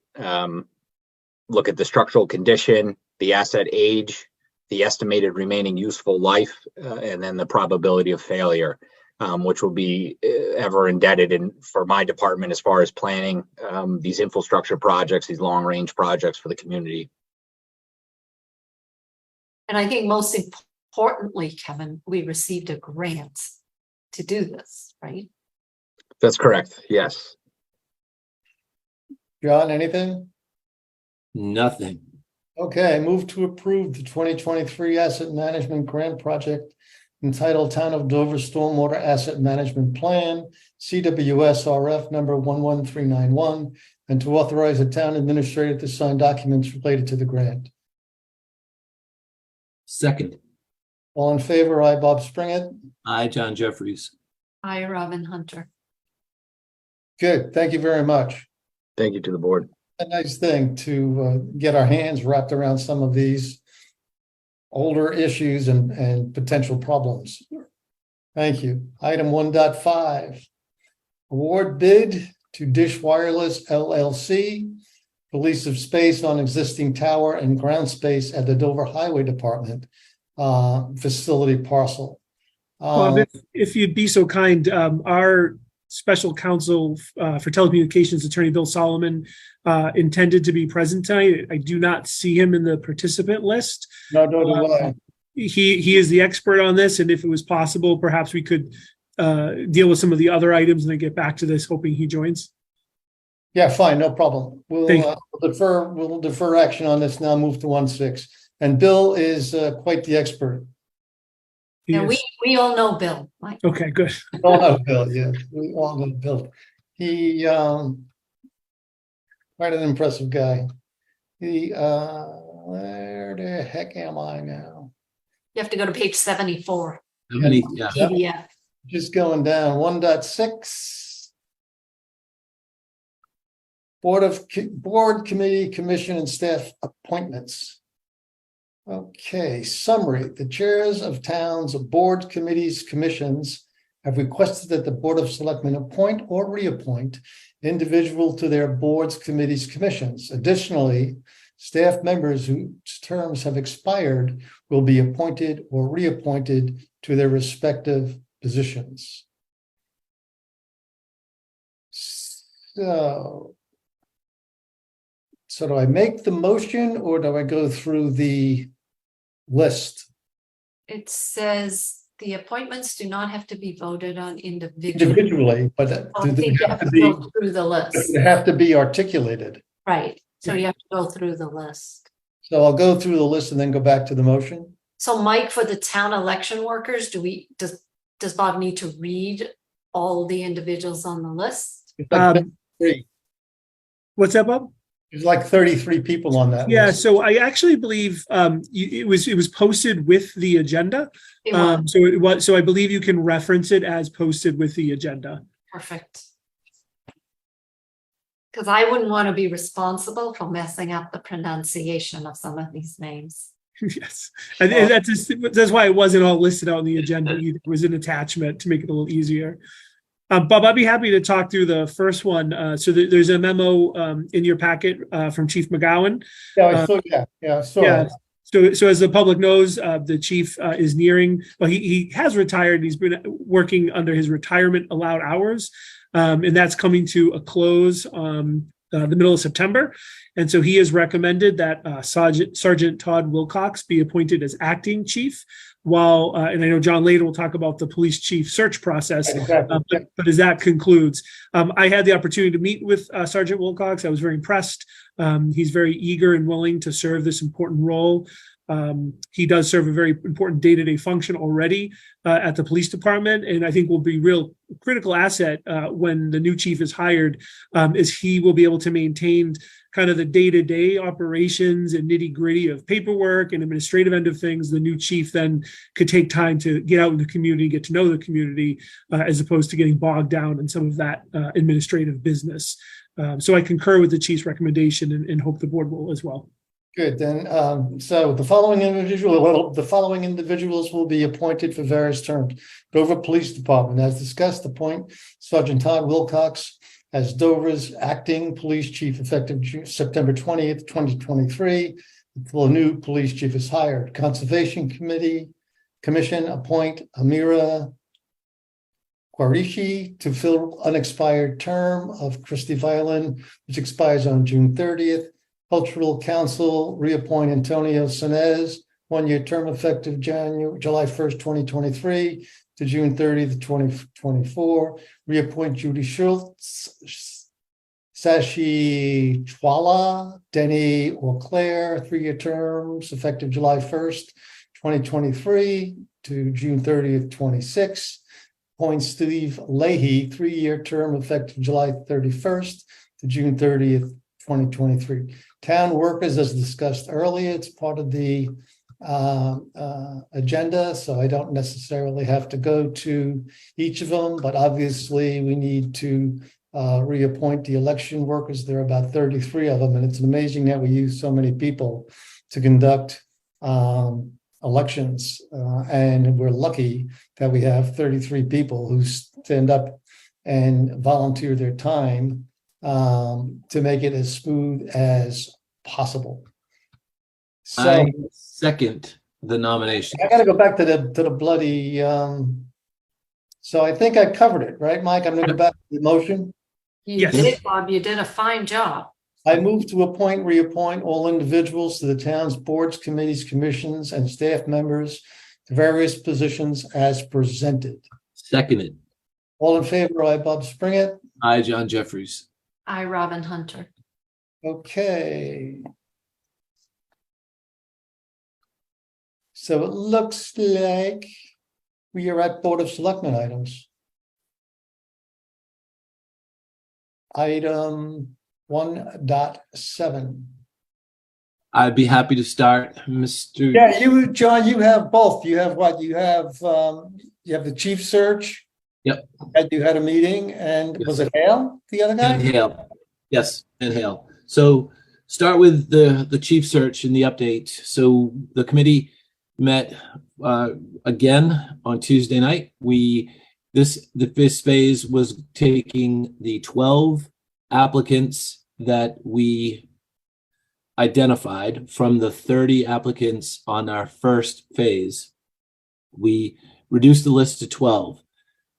look at the structural condition, the asset age, the estimated remaining useful life, and then the probability of failure, which will be ever indebted in for my department as far as planning these infrastructure projects, these long range projects for the community. And I think most importantly, Kevin, we received a grant to do this, right? That's correct. Yes. John, anything? Nothing. Okay, move to approve the 2023 asset management grant project entitled Town of Dover Stormwater Asset Management Plan, CWSRF number 11391, and to authorize the town administrator to sign documents related to the grant. Second. All in favor, I, Bob Springett. Hi, John Jeffries. Hi, Robin Hunter. Good, thank you very much. Thank you to the board. A nice thing to get our hands wrapped around some of these older issues and potential problems. Thank you. Item 1.5. Award bid to Dish Wireless LLC for lease of space on existing tower and ground space at the Dover Highway Department facility parcel. Bob, if you'd be so kind, our special counsel for telecommunications, Attorney Bill Solomon, intended to be present tonight. I do not see him in the participant list. No, do I. He is the expert on this, and if it was possible, perhaps we could deal with some of the other items and then get back to this, hoping he joins. Yeah, fine, no problem. Thank you. We'll defer action on this now, move to 1.6. And Bill is quite the expert. He And is. we all know Bill. Mike. Okay, good. We all know Bill, yeah, we all know Bill. He, quite an impressive guy. He, where the heck am I now? You have to go to page 74. How many? Yeah. PDF. Just going down, 1.6. Board, committee, commission, and staff appointments. Okay, summary. The chairs of towns, board, committees, commissions have requested that the Board of Selectmen appoint or reappoint individual to their boards, committees, commissions. Additionally, staff members whose terms have expired will be appointed or reappointed to their respective positions. So do I make the motion or do I go through the list? It says the appointments do not have to be voted on individually. Individually, but I do they think you have have to to be, go through the list. they have to be articulated? Right. So you have to go through the list. So I'll go through the list and then go back to the motion. So Mike, for the town election workers, does Bob need to read all the individuals on the list? It's like 33. What's that, Bob? There's like 33 people on that Yeah, list. so I actually believe it was posted with the agenda. It was. So I believe you can reference it as posted with the agenda. Perfect. Because I wouldn't want to be responsible for messing up the pronunciation of some of these names. Yes, and that's why it wasn't all listed out on the agenda either. It was an attachment to make it a little easier. Bob, I'd be happy to talk through the first one. So there's a memo in your packet from Chief McGowan. Yeah, I saw, I saw Yeah. it. So as the public knows, the chief is nearing, well, he has retired. He's been working under his retirement allowed hours. And that's coming to a close the middle of September. And so he has recommended that Sergeant Todd Wilcox be appointed as acting chief, while, and I know John later will talk about the police chief search process, Exactly. but as that concludes, I had the opportunity to meet with Sergeant Wilcox. I was very impressed. He's very eager and willing to serve this important role. He does serve a very important day-to-day function already at the police department, and I think will be real critical asset when the new chief is hired, is he will be able to maintain kind of the day-to-day operations and nitty-gritty of paperwork and administrative end of things. The new chief then could take time to get out in the community, get to know the community, as opposed to getting bogged down in some of that administrative business. So I concur with the chief's recommendation and hope the board will as well. Good, then, so the following individuals will be appointed for various terms. Dover Police Department, as discussed, appoint Sergeant Todd Wilcox as Dover's acting police chief effective September 20th, 2023. The new police chief is hired. Conservation Commission appoint Amira Quarishi to fill unexpired term of Christy Violin, which expires on June 30th. Cultural Council, reappoint Antonio Sinez, one-year term effective July 1st, 2023 to June 30th, 2024. Reappoint Judy Schultz, Sashi Chwala, Denny Auclair, three-year terms effective July 1st, 2023 to June 30th, 26. Appoint Steve Leahy, three-year term effective July 31st to June 30th, 2023. Town workers, as discussed earlier, it's part of the agenda, so I don't necessarily have to go to each of them, but obviously we need to reappoint the election workers. There are about 33 of them, and it's amazing that we use so many people to conduct elections, and we're lucky that we have 33 people who stand up and volunteer their time to make it as smooth as possible. So I second the nomination. I gotta go back to the bloody, so I think I covered it, right, Mike? I'm gonna go back to the motion. You Yes. did, Bob, you did a fine job. I move to appoint, reappoint all individuals to the town's boards, committees, commissions, and staff members to various positions as presented. Seconded. All in favor, I, Bob Springett. I, John Jeffries. I, Robin Hunter. Okay. So it looks like we are at Board of Selectmen items. Item 1.7. I'd be happy to start, Mr. Yeah, John, you have both. You have what? You have the chief search. Yep. And you had a meeting, and was it Hale, the other guy? And Hale. Yes, and Hale. So start with the chief search and the update. So the committee met again on Tuesday night. This phase was taking the 12 applicants that we identified from the 30 applicants on our first phase. We reduced the list to 12.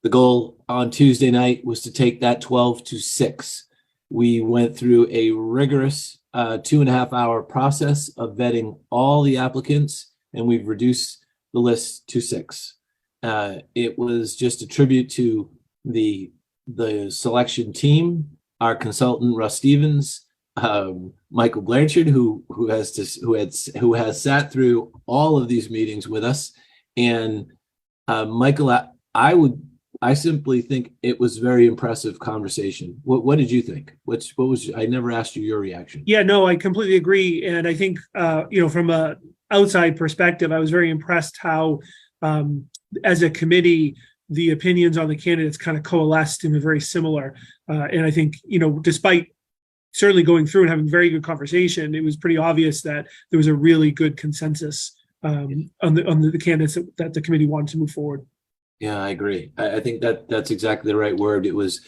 The goal on Tuesday night was to take that 12 to 6. We went through a rigorous 2.5 hour process of vetting all the applicants, and we've reduced the list to 6. It was just a tribute to the selection team, our consultant Russ Stevens, Michael Blanchard, who has sat through all of these meetings with us, and Michael, I simply think it was very impressive conversation. What did you think? What was? I never asked you your reaction. Yeah, no, I completely agree. And I think, from a outside perspective, I was very impressed how, as a committee, the opinions on the candidates kind of coalesced and were very similar. And I think, despite certainly going through and having very good conversation, it was pretty obvious that there was a really good consensus on the candidates that the committee wanted to move forward. Yeah, I agree. I think that's exactly the right word. It was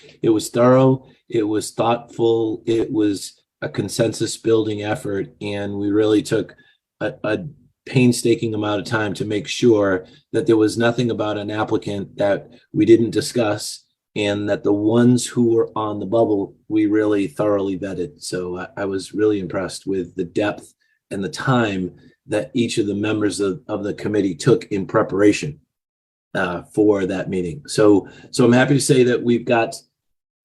thorough. It was thoughtful. It was a consensus building effort. And we really took a painstaking amount of time to make sure that there was nothing about an applicant that we didn't discuss, and that the ones who were on the bubble, we really thoroughly vetted. So I was really impressed with the depth and the time that each of the members of the committee took in preparation for that meeting. So I'm happy to say that we've got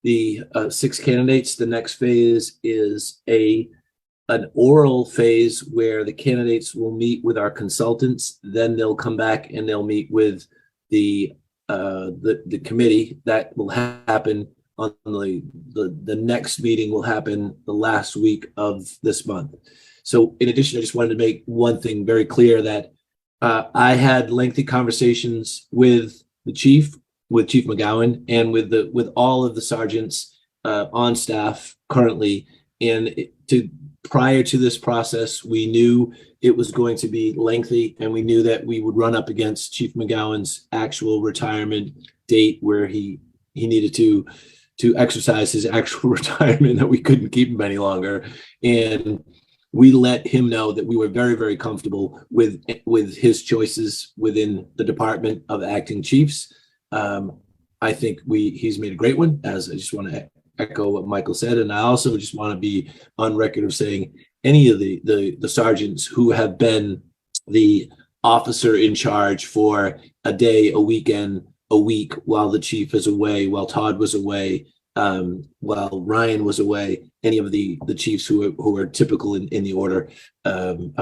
the 6 candidates. The next phase is an oral phase where the candidates will meet with our consultants. Then they'll come back and they'll meet with the committee. That will happen on the next meeting will happen the last week of this month. So in addition, I just wanted to make one thing very clear, that I had lengthy conversations with Chief McGowan, and with all of the sergeants on staff currently. And prior to this process, we knew it was going to be lengthy, and we knew that we would run up against Chief McGowan's actual retirement date, where he needed to exercise his actual retirement, that we couldn't keep him any longer. And we let him know that we were very, very comfortable with his choices within the Department of Acting Chiefs. I think he's made a great one, as I just want to echo what Michael said. And I also just want to be on record of saying any of the sergeants who have been the officer in charge for a day, a weekend, a week, while the chief is away, while Todd was away, while Ryan was away, any of the chiefs who are typical in the order,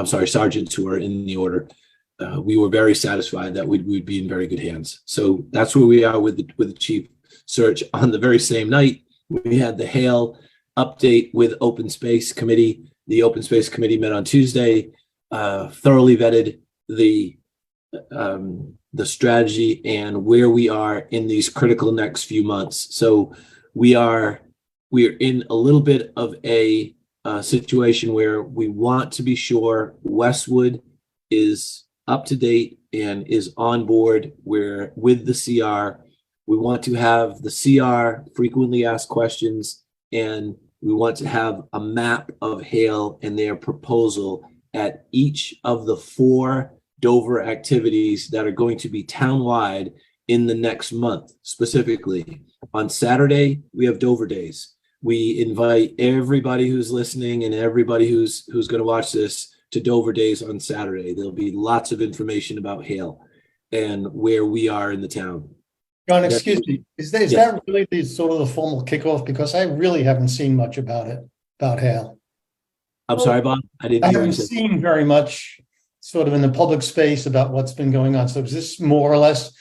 sergeants who are in the order, we were very satisfied that we'd be in very good hands. So that's where we are with the chief search. On the very same night, we had the Hale update with Open Space Committee. The Open Space Committee met on Tuesday, thoroughly vetted the strategy and where we are in these critical next few months. So we're in a little bit of a situation where we want to be sure Westwood is up to date and is on board where with the CR. We want to have the CR frequently asked questions and we want to have a map of Hale and their proposal at each of the 4 Dover activities that are going to be townwide in the next month. Specifically, on Saturday, we have Dover Days. We invite everybody who's listening and everybody who's going to watch this to Dover Days on Saturday. There'll be lots of information about Hale and where we are in the town. John, excuse me, is Yes. that really the sort of the formal kickoff? Because I really haven't seen much about Hale. I'm sorry, Bob. I didn't I hear what you haven't said. seen very much sort of in the public space about what's been going on. So is this more or less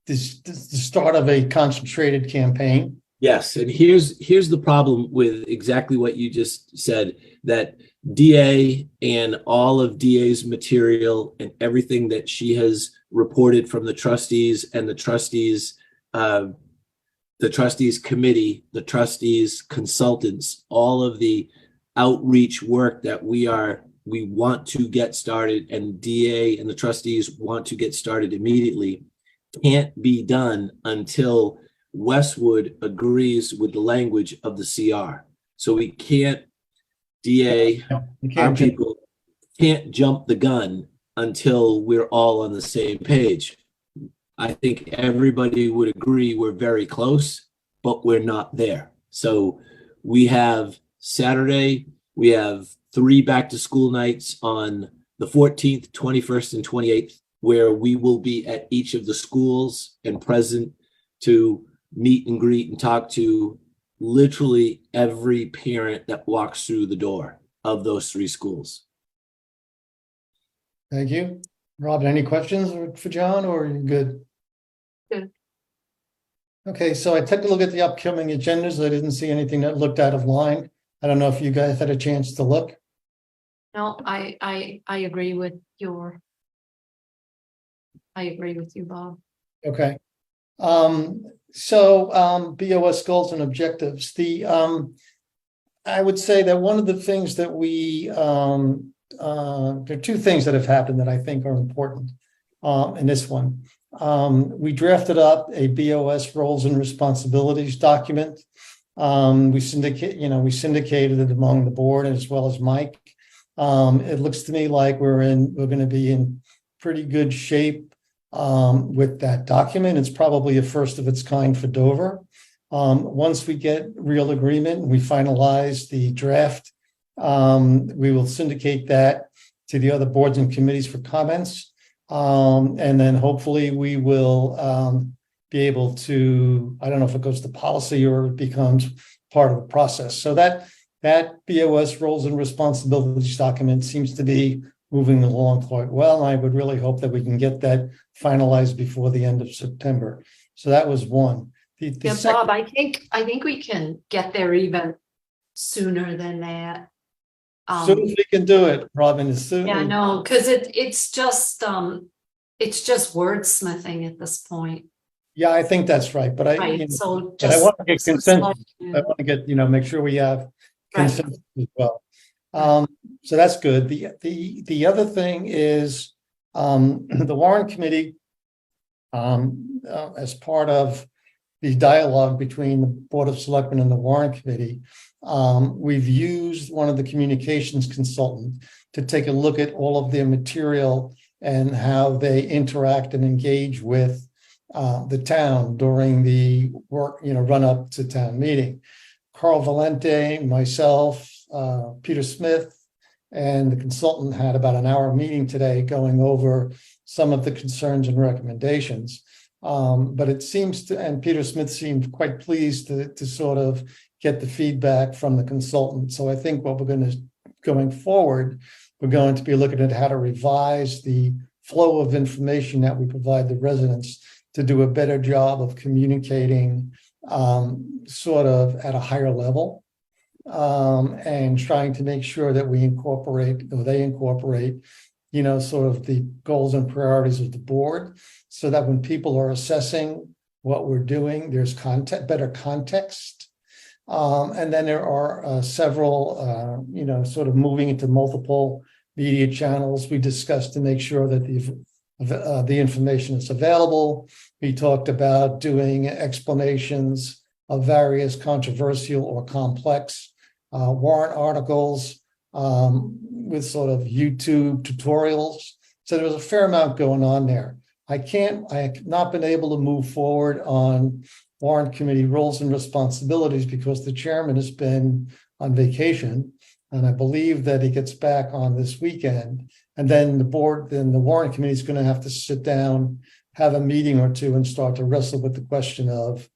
this the start of a concentrated campaign? Yes, and here's the problem with exactly what you just said, that DA and all of DA's material and everything that she has reported from the trustees and the trustees committee, the trustees consultants, all of the outreach work that we want to get started, and DA and the trustees want to get started immediately, can't be done until Westwood agrees with the language of the CR. So we can't, DA, You our can't just- people can't jump the gun until we're all on the same page. I think everybody would agree we're very close, but we're not there. So we have Saturday, we have 3 back to school nights on the 14th, 21st, and 28th, where we will be at each of the schools and present to meet and greet and talk to literally every parent that walks through the door of those 3 schools. Thank you. Robin, any questions for John, or are you good? Good. Okay, so I took a look at the upcoming agendas. I didn't see anything that looked out of line. I don't know if you guys had a chance to look. No, I agree with I agree with you, Bob. Okay. BOS goals and objectives. I would say that one of the things that there are 2 things that have happened that I think are important in this one. We drafted up a BOS roles and responsibilities document. We syndicated it among the board as well as Mike. It looks to me like we're going to be in pretty good shape with that document. It's probably a first of its kind for Dover. Once we get real agreement, we finalize the draft. We will syndicate that to the other boards and committees for comments. And then hopefully we will be able to, I don't know if it goes to policy or it becomes part of the process. So that BOS roles and responsibilities document seems to be moving along quite well. I would really hope that we can get that finalized before the end of September. So that was one. Yeah, Bob, I think we can get there even sooner than that. As soon as we can do it, Robin, as soon. Yeah, no, because it's just wordsmithing at this point. Yeah, I think that's right. But Right. So but I just want to get consensus. I want to get, make sure we have consensus as well. So that's good. The other thing is the Warren Committee, as part of the dialogue between the Board of Selectmen and the Warren Committee, we've used one of the communications consultants to take a look at all of their material and how they interact and engage with the town during the work, run up to town meeting. Carl Valente, myself, Peter Smith, and the consultant had about an hour meeting today going over some of the concerns and recommendations. But it seems to, and Peter Smith seemed quite pleased to sort of get the feedback from the consultant. So I think what going forward, we're going to be looking at how to revise the flow of information that we provide the residents to do a better job of communicating sort of at a higher level, and trying to make sure that they incorporate, sort of the goals and priorities of the board, so that when people are assessing what we're doing, there's better context. And then there are several, sort of moving into multiple media channels we discussed to make sure that the information is available. We talked about doing explanations of various controversial or complex warrant articles with sort of YouTube tutorials. So there was a fair amount going on there. I have not been able to move forward on warrant committee roles and responsibilities because the chairman has been on vacation. And I believe that he gets back on this weekend. And then the warrant committee is going to have to sit down, have a meeting or two, and start to wrestle with the question of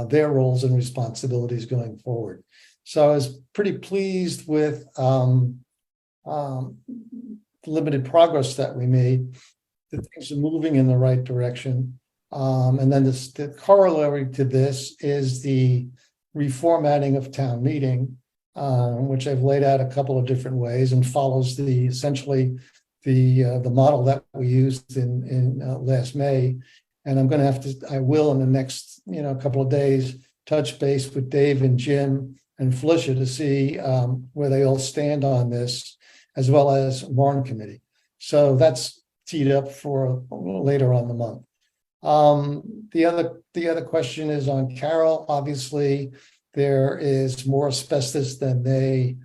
their roles and responsibilities going forward. So I was pretty pleased with limited progress that we made. The things are moving in the right direction. And then the corollary to this is the reformatting of town meeting, which I've laid out a couple of different ways and follows essentially the model that we used in last May. And I'm going to I will in the next couple of days touch base with Dave and Jim and Felicia to see where they all stand on this, as well as warrant committee. So that's teed up for later on the month. The other question is on Carroll. Obviously, there is more asbestos than they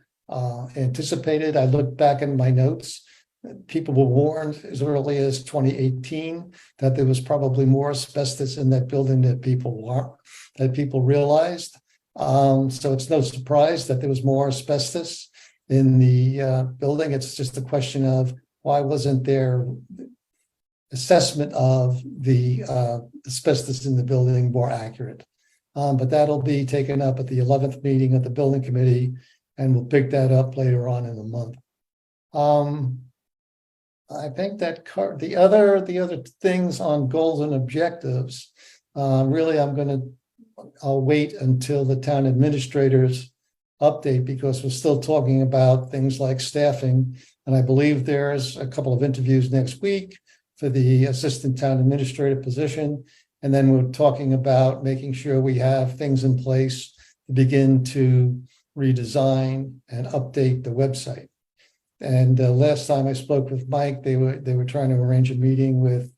anticipated. I looked back in my notes. People were warned as early as 2018 that there was probably more asbestos in that building that people realized. So it's no surprise that there was more asbestos in the building. It's just a question of why wasn't there assessment of the asbestos in the building more accurate. But that'll be taken up at the 11th meeting of the building committee, and we'll pick that up later on in the month. I think that the other things on goals and objectives, really I'll wait until the town administrators update, because we're still talking about things like staffing. And I believe there's a couple of interviews next week for the assistant town administrator position. And then we're talking about making sure we have things in place to begin to redesign and update the website. And last time I spoke with Mike, they were trying to arrange a meeting with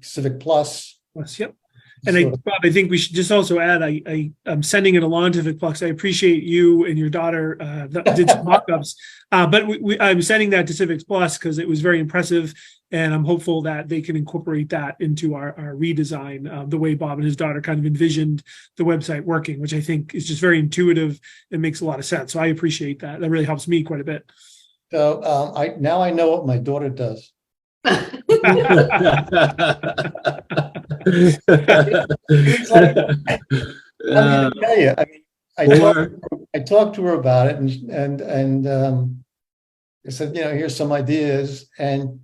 Civic Plus. Yep. And Bob, I think we should just also add, I'm sending it along to Civic Plus. I appreciate you and your daughter did some mock-ups, but I'm sending that to Civic Plus because it was very impressive, and I'm hopeful that they can incorporate that into our redesign, the way Bob and his daughter kind of envisioned the website working, which I think is just very intuitive and makes a lot of sense. So I appreciate that. That really helps me quite a bit. So now I know what my daughter does. I'm going to tell you. I mean, I talked to her about it, and I said, here's some ideas, and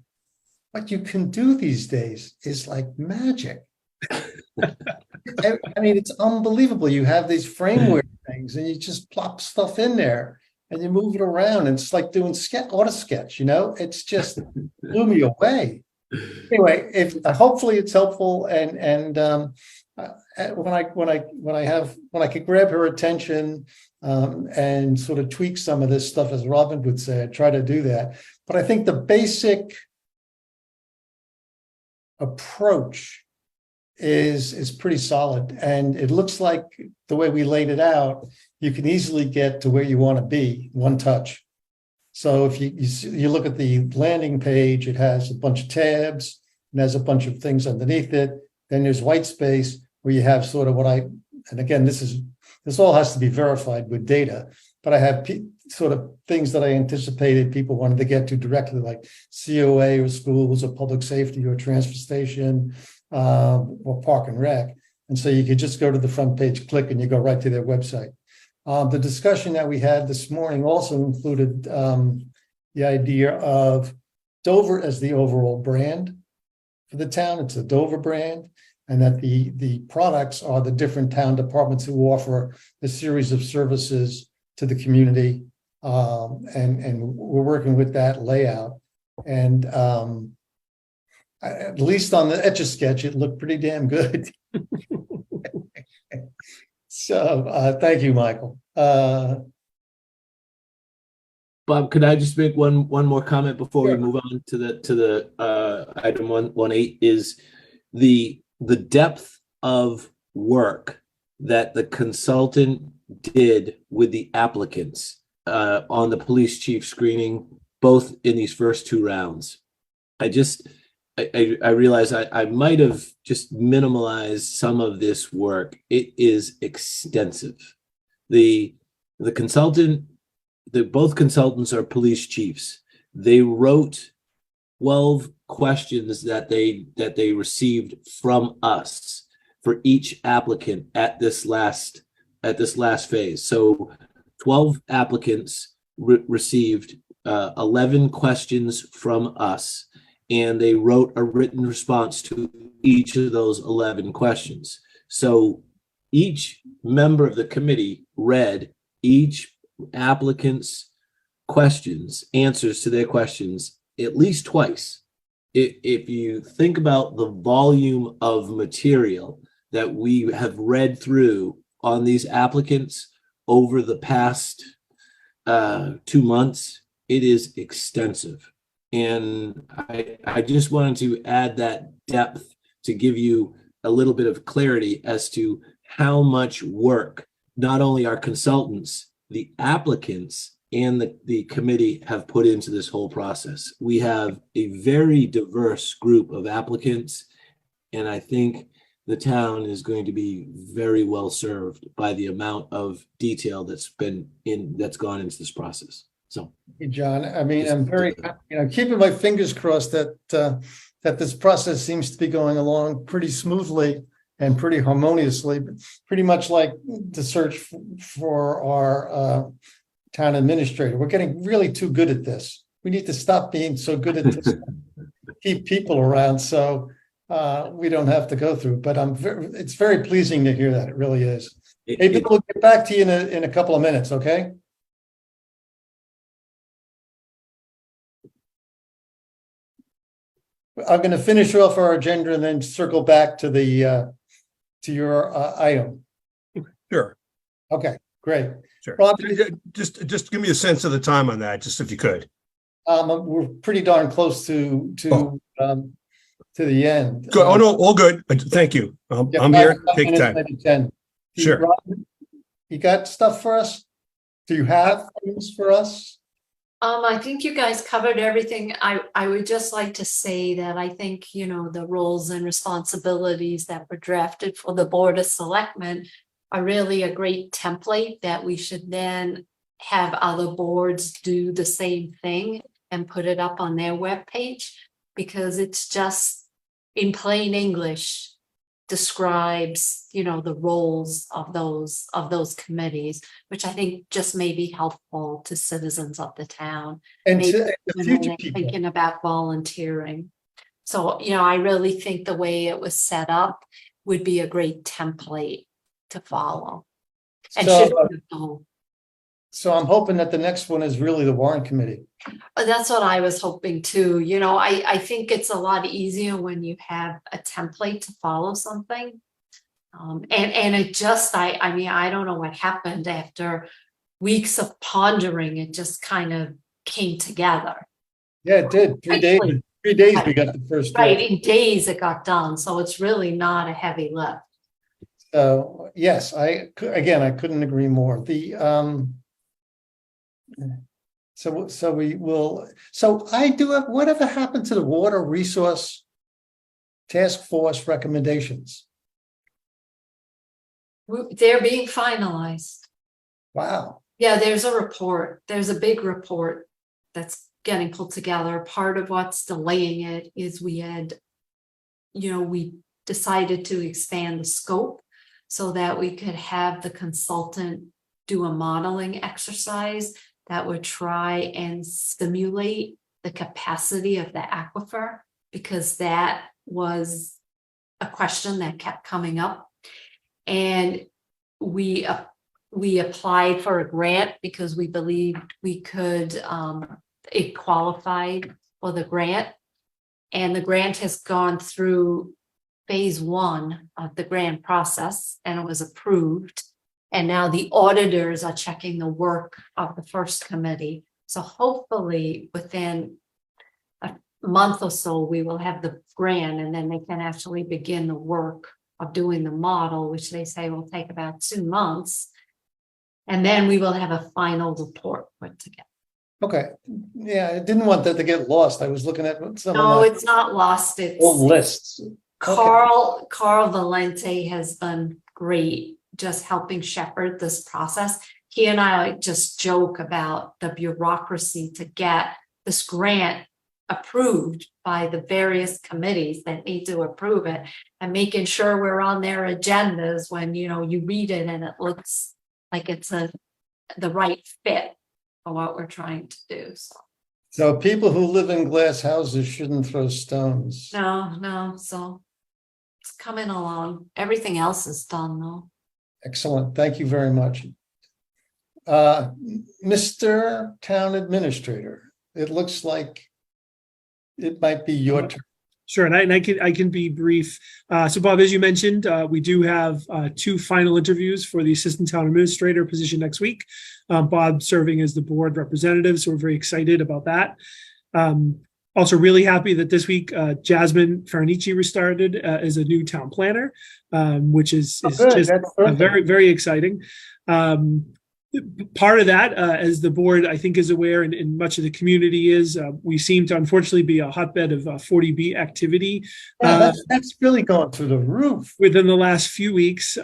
what you can do these days is like magic. I mean, it's unbelievable. You have these framework things, and you just plop stuff in there, and you move it around, and it's like doing auto sketch. It's just blew me away. Anyway, hopefully it's helpful, and when I could grab her attention and sort of tweak some of this stuff, as Robin would say, I try to do that. But I think the basic approach is pretty solid, and it looks like the way we laid it out, you can easily get to where you want to be one touch. So if you look at the landing page, it has a bunch of tabs and has a bunch of things underneath it. Then there's white space where you have sort of and again, this all has to be verified with data, but I have sort of things that I anticipated people wanted to get to directly, like COA or schools or public safety or transfer station or park and rec. And so you could just go to the front page, click, and you go right to their website. The discussion that we had this morning also included the idea of Dover as the overall brand for the town. It's a Dover brand, and that the products are the different town departments who offer a series of services to the community. And we're working with that layout. And at least on the Etch-a-Sketch, it looked pretty damn good. So thank you, Michael. Bob, could I just make one more comment before we move on to the item 118? Is the depth of work that the consultant did with the applicants on the police chief screening, both in these first two rounds. I realize I might have just minimalized some of this work. It is extensive. The consultant, both consultants are police chiefs. They wrote 12 questions that they received from us for each applicant at this last phase. So 12 applicants received 11 questions from us, and they wrote a written response to each of those 11 questions. So each member of the committee read each applicant's answers to their questions at least twice. If you think about the volume of material that we have read through on these applicants over the past 2 months, it is extensive. And I just wanted to add that depth to give you a little bit of clarity as to how much work not only our consultants, the applicants, and the committee have put into this whole process. We have a very diverse group of applicants, and I think the town is going to be very well served by the amount of detail that's gone into this process. So, Hey, John, I mean, I'm very, keeping my fingers crossed that that this process seems to be going along pretty smoothly and pretty harmoniously, but pretty much like the search for our town administrator. We're getting really too good at this. We need to stop being so good at this. Keep people around so we don't have to go through. But it's very pleasing to hear that. It really is. Hey, Bill, we'll get back to you in a couple of minutes, okay? I'm going to finish off our agenda and then circle back to the to your item. Sure. Okay, great. Sure. Rob, Just give me a sense of the time on that, just if you could. we're pretty darn close to the end. Good. Oh no, all good. Thank you. Yeah, I'm here. 5 Take minutes, time. maybe 10. Sure. Rob, you got stuff for us? Do you have things for us? I think you guys covered everything. I would just like to say that I think, the roles and responsibilities that were drafted for the Board of Selectmen are really a great template that we should then have other boards do the same thing and put it up on their webpage, because it's just in plain English describes, the roles of those committees, which I think just may be helpful to citizens of the town. And Maybe to the when future they're people. thinking about volunteering. So, I really think the way it was set up would be a great template to follow. And So, should be the goal. so I'm hoping that the next one is really the warrant committee. That's what I was hoping too. I think it's a lot easier when you have a template to follow something. And it just, I don't know what happened after weeks of pondering, it just kind of came together. Yeah, it did. 3 days. Actually, 3 days we got the first Right, draft. in days it got done, so it's really not a heavy lift. So yes, I couldn't agree more. So we will. So I do have. Whatever happened to the water resource task force recommendations? They're being finalized. Wow. Yeah, there's a report. There's a big report that's getting pulled together. Part of what's delaying it is we decided to expand the scope so that we could have the consultant do a modeling exercise that would try and simulate the capacity of the aquifer, because that was a question that kept coming up. And we applied for a grant because we believed we could, it qualified for the grant. And the grant has gone through phase 1 of the grant process and it was approved. And now the auditors are checking the work of the first committee. So hopefully within a month or so, we will have the grant and then they can actually begin the work of doing the model, which they say will take about 2 months. And then we will have a final report put together. Okay, yeah, I didn't want that to get lost. I was looking at some No, of it's not lost. my It's old lists. Carl Valente has been great, just helping shepherd this process. He and I just joke about the bureaucracy to get this grant approved by the various committees that need to approve it, and making sure we're on their agendas when, you know, you read it and it looks like it's the right fit for what we're trying to do. So people who live in glass houses shouldn't throw stones. No, so it's coming along. Everything else is done though. Excellent. Thank you very much. Mr. Town Administrator, it looks like it might be your turn. Sure, and I can be brief. So Bob, as you mentioned, we do have 2 final interviews for the Assistant Town Administrator position next week. Bob serving as the board representative, so we're very excited about that. Also really happy that this week Jasmine Farnici restarted as a new town planner, which is just very, very exciting. Part of that, as the board, I think, is aware, and much of the community is, we seem to unfortunately be a hotbed of 40B activity. Yeah, that's really going through the roof Within the last few weeks.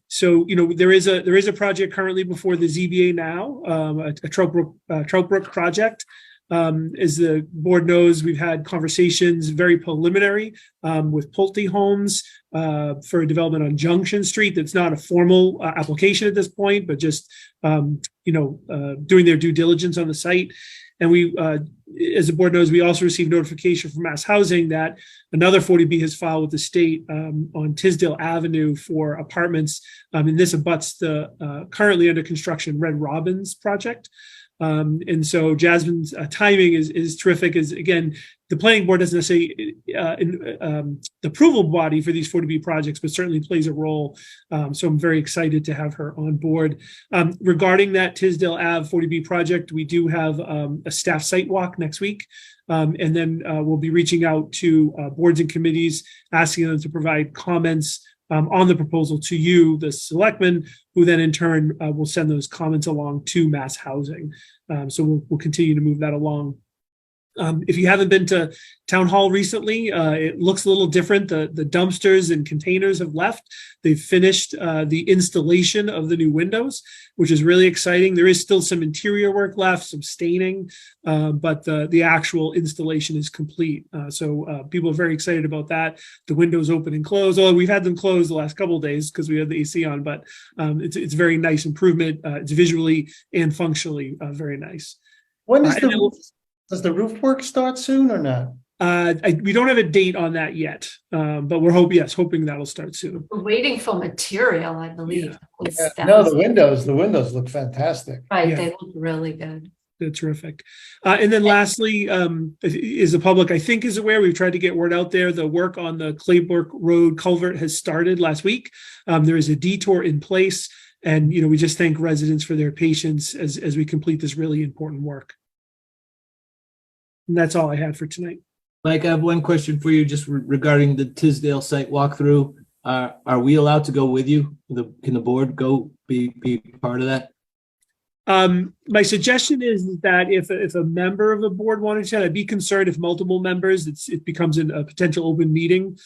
So, you know, there is a project currently before the ZBA now, a Trout Brook project. As the board knows, we've had conversations, very preliminary, with Pulte Homes for a development on Junction Street. That's not a formal application at this point, but just doing their due diligence on the site. And we, as the board knows, we also received notification from Mass Housing that another 40B has filed with the state on Tisdale Avenue for apartments, and this abuts the currently under construction Red Robins project. And so Jasmine's timing is terrific. As again, the planning board doesn't necessarily the approval body for these 40B projects, but certainly plays a role. So I'm very excited to have her on board. Regarding that Tisdale Ave 40B project, we do have a staff site walk next week. And then we'll be reaching out to boards and committees, asking them to provide comments on the proposal to you, the selectmen, who then in turn will send those comments along to Mass Housing. So we'll continue to move that along. If you haven't been to Town Hall recently, it looks a little different. The dumpsters and containers have left. They've finished the installation of the new windows, which is really exciting. There is still some interior work left, some staining, but the actual installation is complete. So people are very excited about that. The windows open and close. Although we've had them closed the last couple of days because we had the AC on, but it's a very nice improvement. It's visually and functionally very nice. When does the roof work start soon or not? We don't have a date on that yet, but we're hoping that'll start soon. We're waiting for material, I believe. No, the windows look fantastic. Right, Yeah. they look really good. They're terrific. And then lastly, is the public, I think, is aware, we've tried to get word out there. The work on the Claybrook Road culvert has started last week. There is a detour in place, and we just thank residents for their patience as we complete this really important work. And that's all I had for tonight. Mike, I have one question for you just regarding the Tisdale site walkthrough. Are we allowed to go with you? Can the board go be part of that? My suggestion is that if a member of the board wanted to, I'd be concerned if multiple members, it becomes a potential open meeting.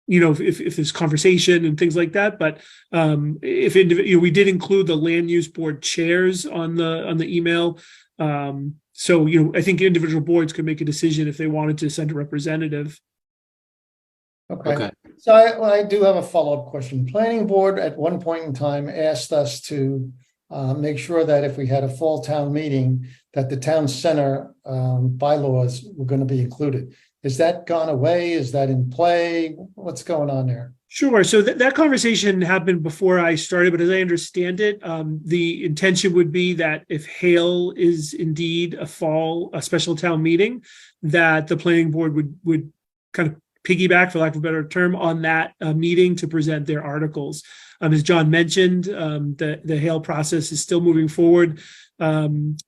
If there's conversation and things like that. But if we did include the land use board chairs on the email. So, I think individual boards could make a decision if they wanted to send a representative. Okay. So I do have a follow-up question. Planning board at one point in time asked us to make sure that if we had a fall town meeting, that the town center bylaws were going to be included. Is that gone away? Is that in play? What's going on there? Sure. So that conversation happened before I started, but as I understand it, the intention would be that if Hale is indeed a special town meeting, that the planning board would kind of piggyback, for lack of a better term, on that meeting to present their articles. As John mentioned, the Hale process is still moving forward. And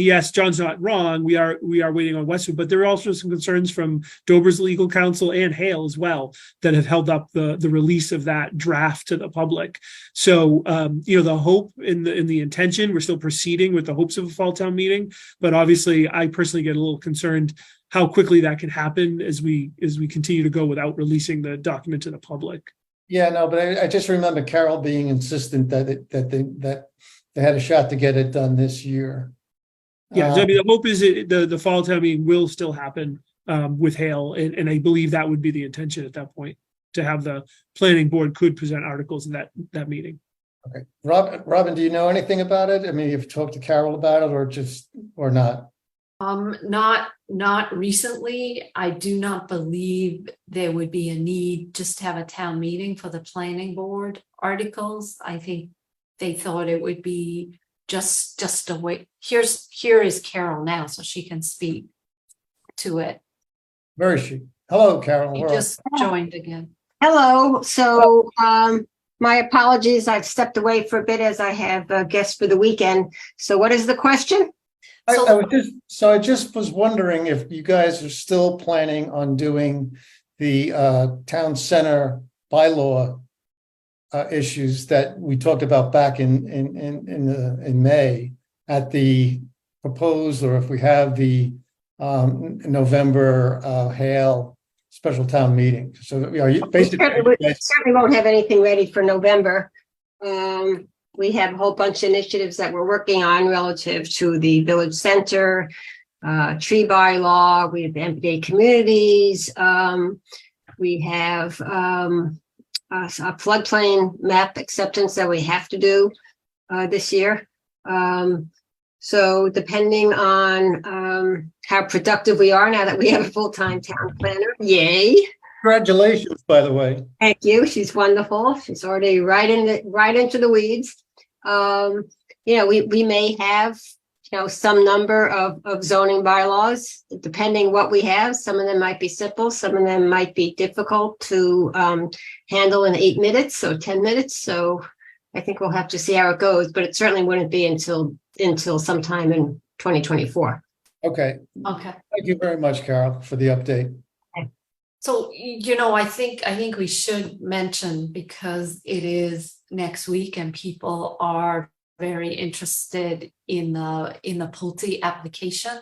yes, John's not wrong. We are waiting on Westwood, but there are also some concerns from Dover's legal counsel and Hale as well that have held up the release of that draft to the public. So the hope in the intention, we're still proceeding with the hopes of a fall town meeting, but obviously I personally get a little concerned how quickly that can happen as we continue to go without releasing the document to the public. Yeah, no, but I just remember Carol being insistent that they had a shot to get it done this year. Yeah, so, I mean, the hope is the fall town meeting will still happen with Hale, and I believe that would be the intention at that point, to have the planning board could present articles in that meeting. Okay, Robin, do you know anything about it? I mean, you've talked to Carol about it, or not? Not recently. I do not believe there would be a need just to have a town meeting for the planning board articles. I think they thought it would be just a way. Here is Carol now, so she can speak to it. Where is she? Hello, Carol. She just joined again. Hello. So my apologies. I've stepped away for a bit as I have guests for the weekend. So what is the question? I just was wondering if you guys are still planning on doing the town center bylaw issues that we talked about back in May at the proposed, or if we have the November Hale special town meeting. So are you basically? We certainly won't have anything ready for November. We have a whole bunch of initiatives that we're working on relative to the village center, tree bylaw. We have MPA communities. We have a floodplain map acceptance that we have to do this year. So depending on how productive we are now that we have a full-time town planner, yay. Congratulations, by the way. Thank you. She's wonderful. She's already right into the weeds. We may have, some number of zoning bylaws, depending what we have. Some of them might be simple. Some of them might be difficult to handle in 8 minutes or 10 minutes. So I think we'll have to see how it goes, but it certainly wouldn't be until sometime in 2024. Okay. Okay. Thank you very much, Carol, for the update. So, I think we should mention, because it is next week and people are very interested in the Pulte application.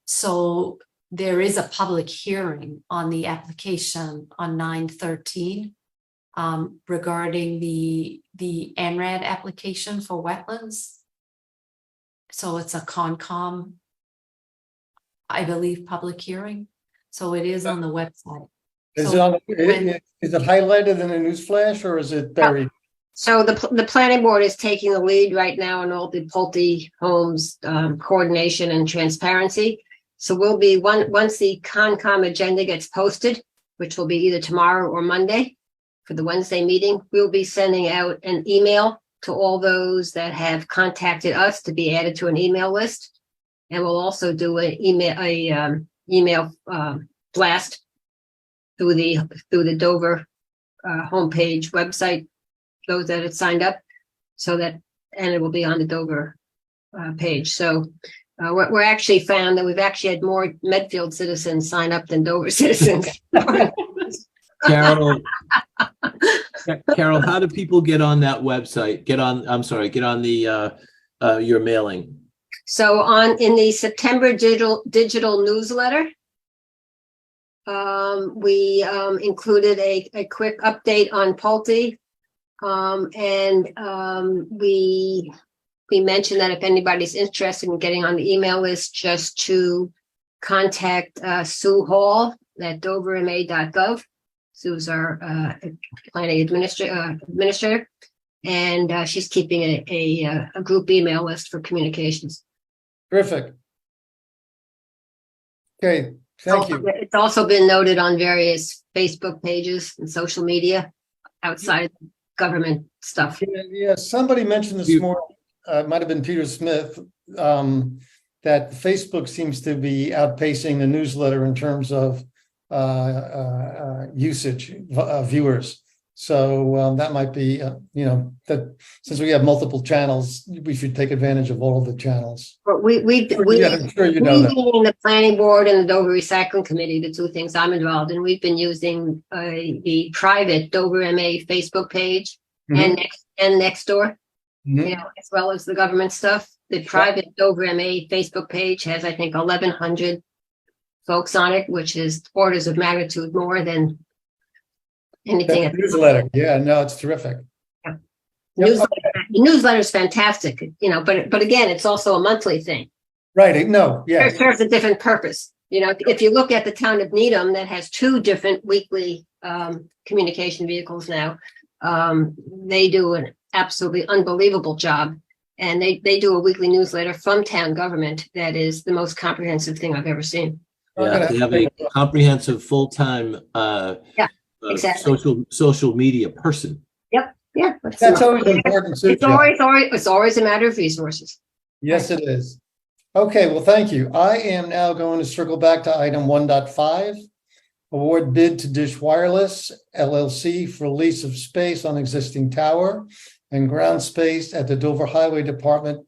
So there is a public hearing on the application on 9/13 regarding the NRAD application for wetlands. So it's a Concom, I believe, public hearing. So it is on the website. Is it highlighted in a news flash, or is it buried? So the planning board is taking the lead right now on all the Pulte homes coordination and transparency. So we'll be once the Concom agenda gets posted, which will be either tomorrow or Monday for the Wednesday meeting, we'll be sending out an email to all those that have contacted us to be added to an email list, and we'll also do an email blast through the Dover homepage website, those that had signed up, and it will be on the Dover page. So we're actually found that we've actually had more Medfield citizens sign up than Dover citizens. Carol, how do people get on that website? Get on the your mailing. So in the September digital newsletter, we included a quick update on Pulte, and we mentioned that if anybody's interested in getting on the email list, just to contact Sue Hall at doverma.gov. Sue's our planning administrator, and she's keeping a group email list for communications. Terrific. Okay, thank you. It's also been noted on various Facebook pages and social media outside government stuff. Yeah, somebody mentioned this morning, it might have been Peter Smith, that Facebook seems to be outpacing the newsletter in terms of usage, viewers. So that might be, that since we have multiple channels, we should take advantage of all of the channels. But we Yeah, I'm sure you know that. meaning the planning board and the Dover Recycling Committee, the two things I'm involved in, we've been using the private Dover MA Facebook page and next door, Mhm. as well as the government stuff. The private Dover MA Facebook page has, I think, 1,100 folks on it, which is orders of magnitude more than anything. That newsletter, yeah, no, it's terrific. The newsletter is fantastic, but again, it's also a monthly thing. Right, no, yeah. It serves a different purpose. If you look at the town of Needham, that has two different weekly communication vehicles now, they do an absolutely unbelievable job. And they do a weekly newsletter from town government that is the most comprehensive thing I've ever seen. Yeah, they have a comprehensive full-time Exactly. social media person. Yeah. That's always important too. It's always a matter of resources. Yes, it is. Okay, well, thank you. I am now going to circle back to item 1.5. Award bid to Dish Wireless LLC for lease of space on existing tower and ground space at the Dover Highway Department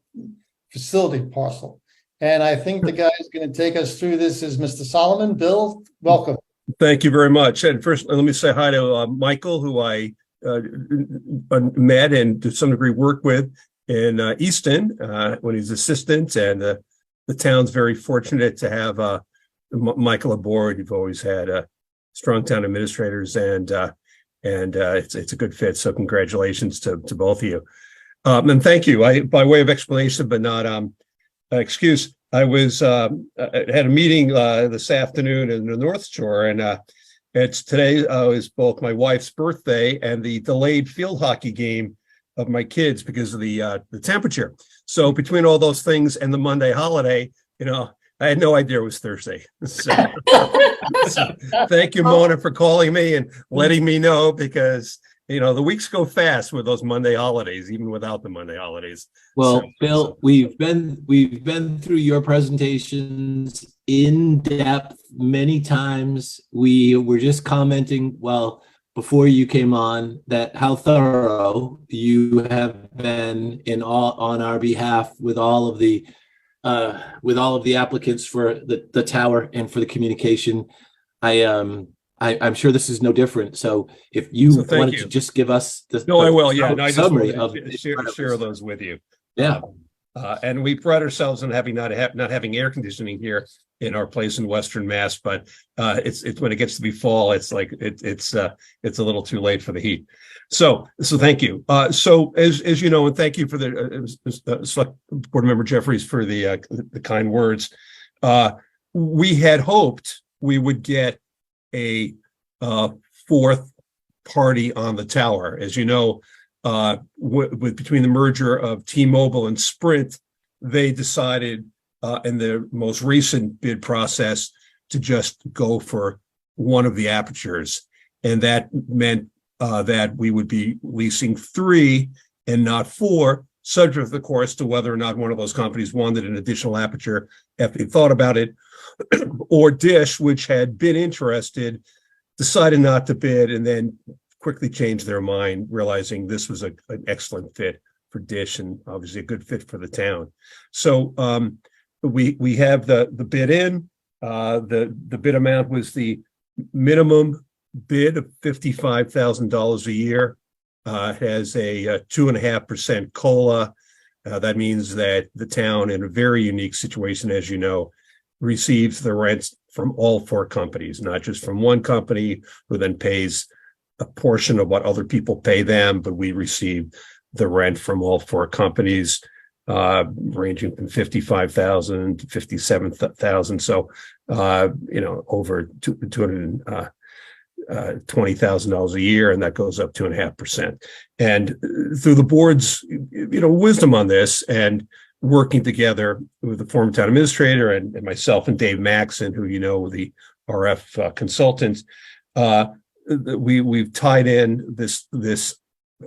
facility parcel. And I think the guy who's going to take us through this is Mr. Solomon. Bill, welcome. Thank you very much. And first, let me say hi to Michael, who I met and to some degree worked with in Easton when he's assistant. And the town's very fortunate to have Michael aboard. You've always had strong town administrators, and it's a good fit. So congratulations to both of you. And thank you. By way of explanation, but not excuse, I was had a meeting this afternoon in the North Shore, and it's today is both my wife's birthday and the delayed field hockey game of my kids because of the temperature. So between all those things and the Monday holiday, I had no idea it was Thursday. So thank you, Mona, for calling me and letting me know, because the weeks go fast with those Monday holidays, even without the Monday holidays. Well, Bill, we've been through your presentations in depth many times. We were just commenting, before you came on, that how thorough you have been on our behalf with all of the applicants for the tower and for the communication. I'm sure this is no different. So if you wanted to just give us the I will. Yeah, I just summary wanted to share those with you. Yeah. And we pride ourselves on not having air conditioning here in our place in Western Mass, but it's when it gets to be fall, it's like it's a little too late for the heat. So thank you. So as you know, and thank you for the Select Board Member Jeffries for the kind words. We had hoped we would get a fourth party on the tower. As you know, between the merger of T-Mobile and Sprint, they decided in the most recent bid process to just go for one of the apertures. And that meant that we would be leasing 3 and not 4, subject, of course, to whether or not one of those companies wanted an additional aperture after they thought about it, or Dish, which had been interested, decided not to bid and then quickly changed their mind, realizing this was an excellent fit for Dish and obviously a good fit for the town. So we have the bid in. The bid amount was the minimum bid of $55,000 a year. It has a 2.5% COLA. That means that the town, in a very unique situation, as you know, receives the rents from all 4 companies, not just from one company who then pays a portion of what other people pay them, but we receive the rent from all 4 companies, ranging from $55,000 to $57,000. So, over $220,000 a year, and that goes up 2.5%. And through the board's, wisdom on this and working together with the former town administrator and myself and Dave Maxon, who the RF consultants, we've tied in this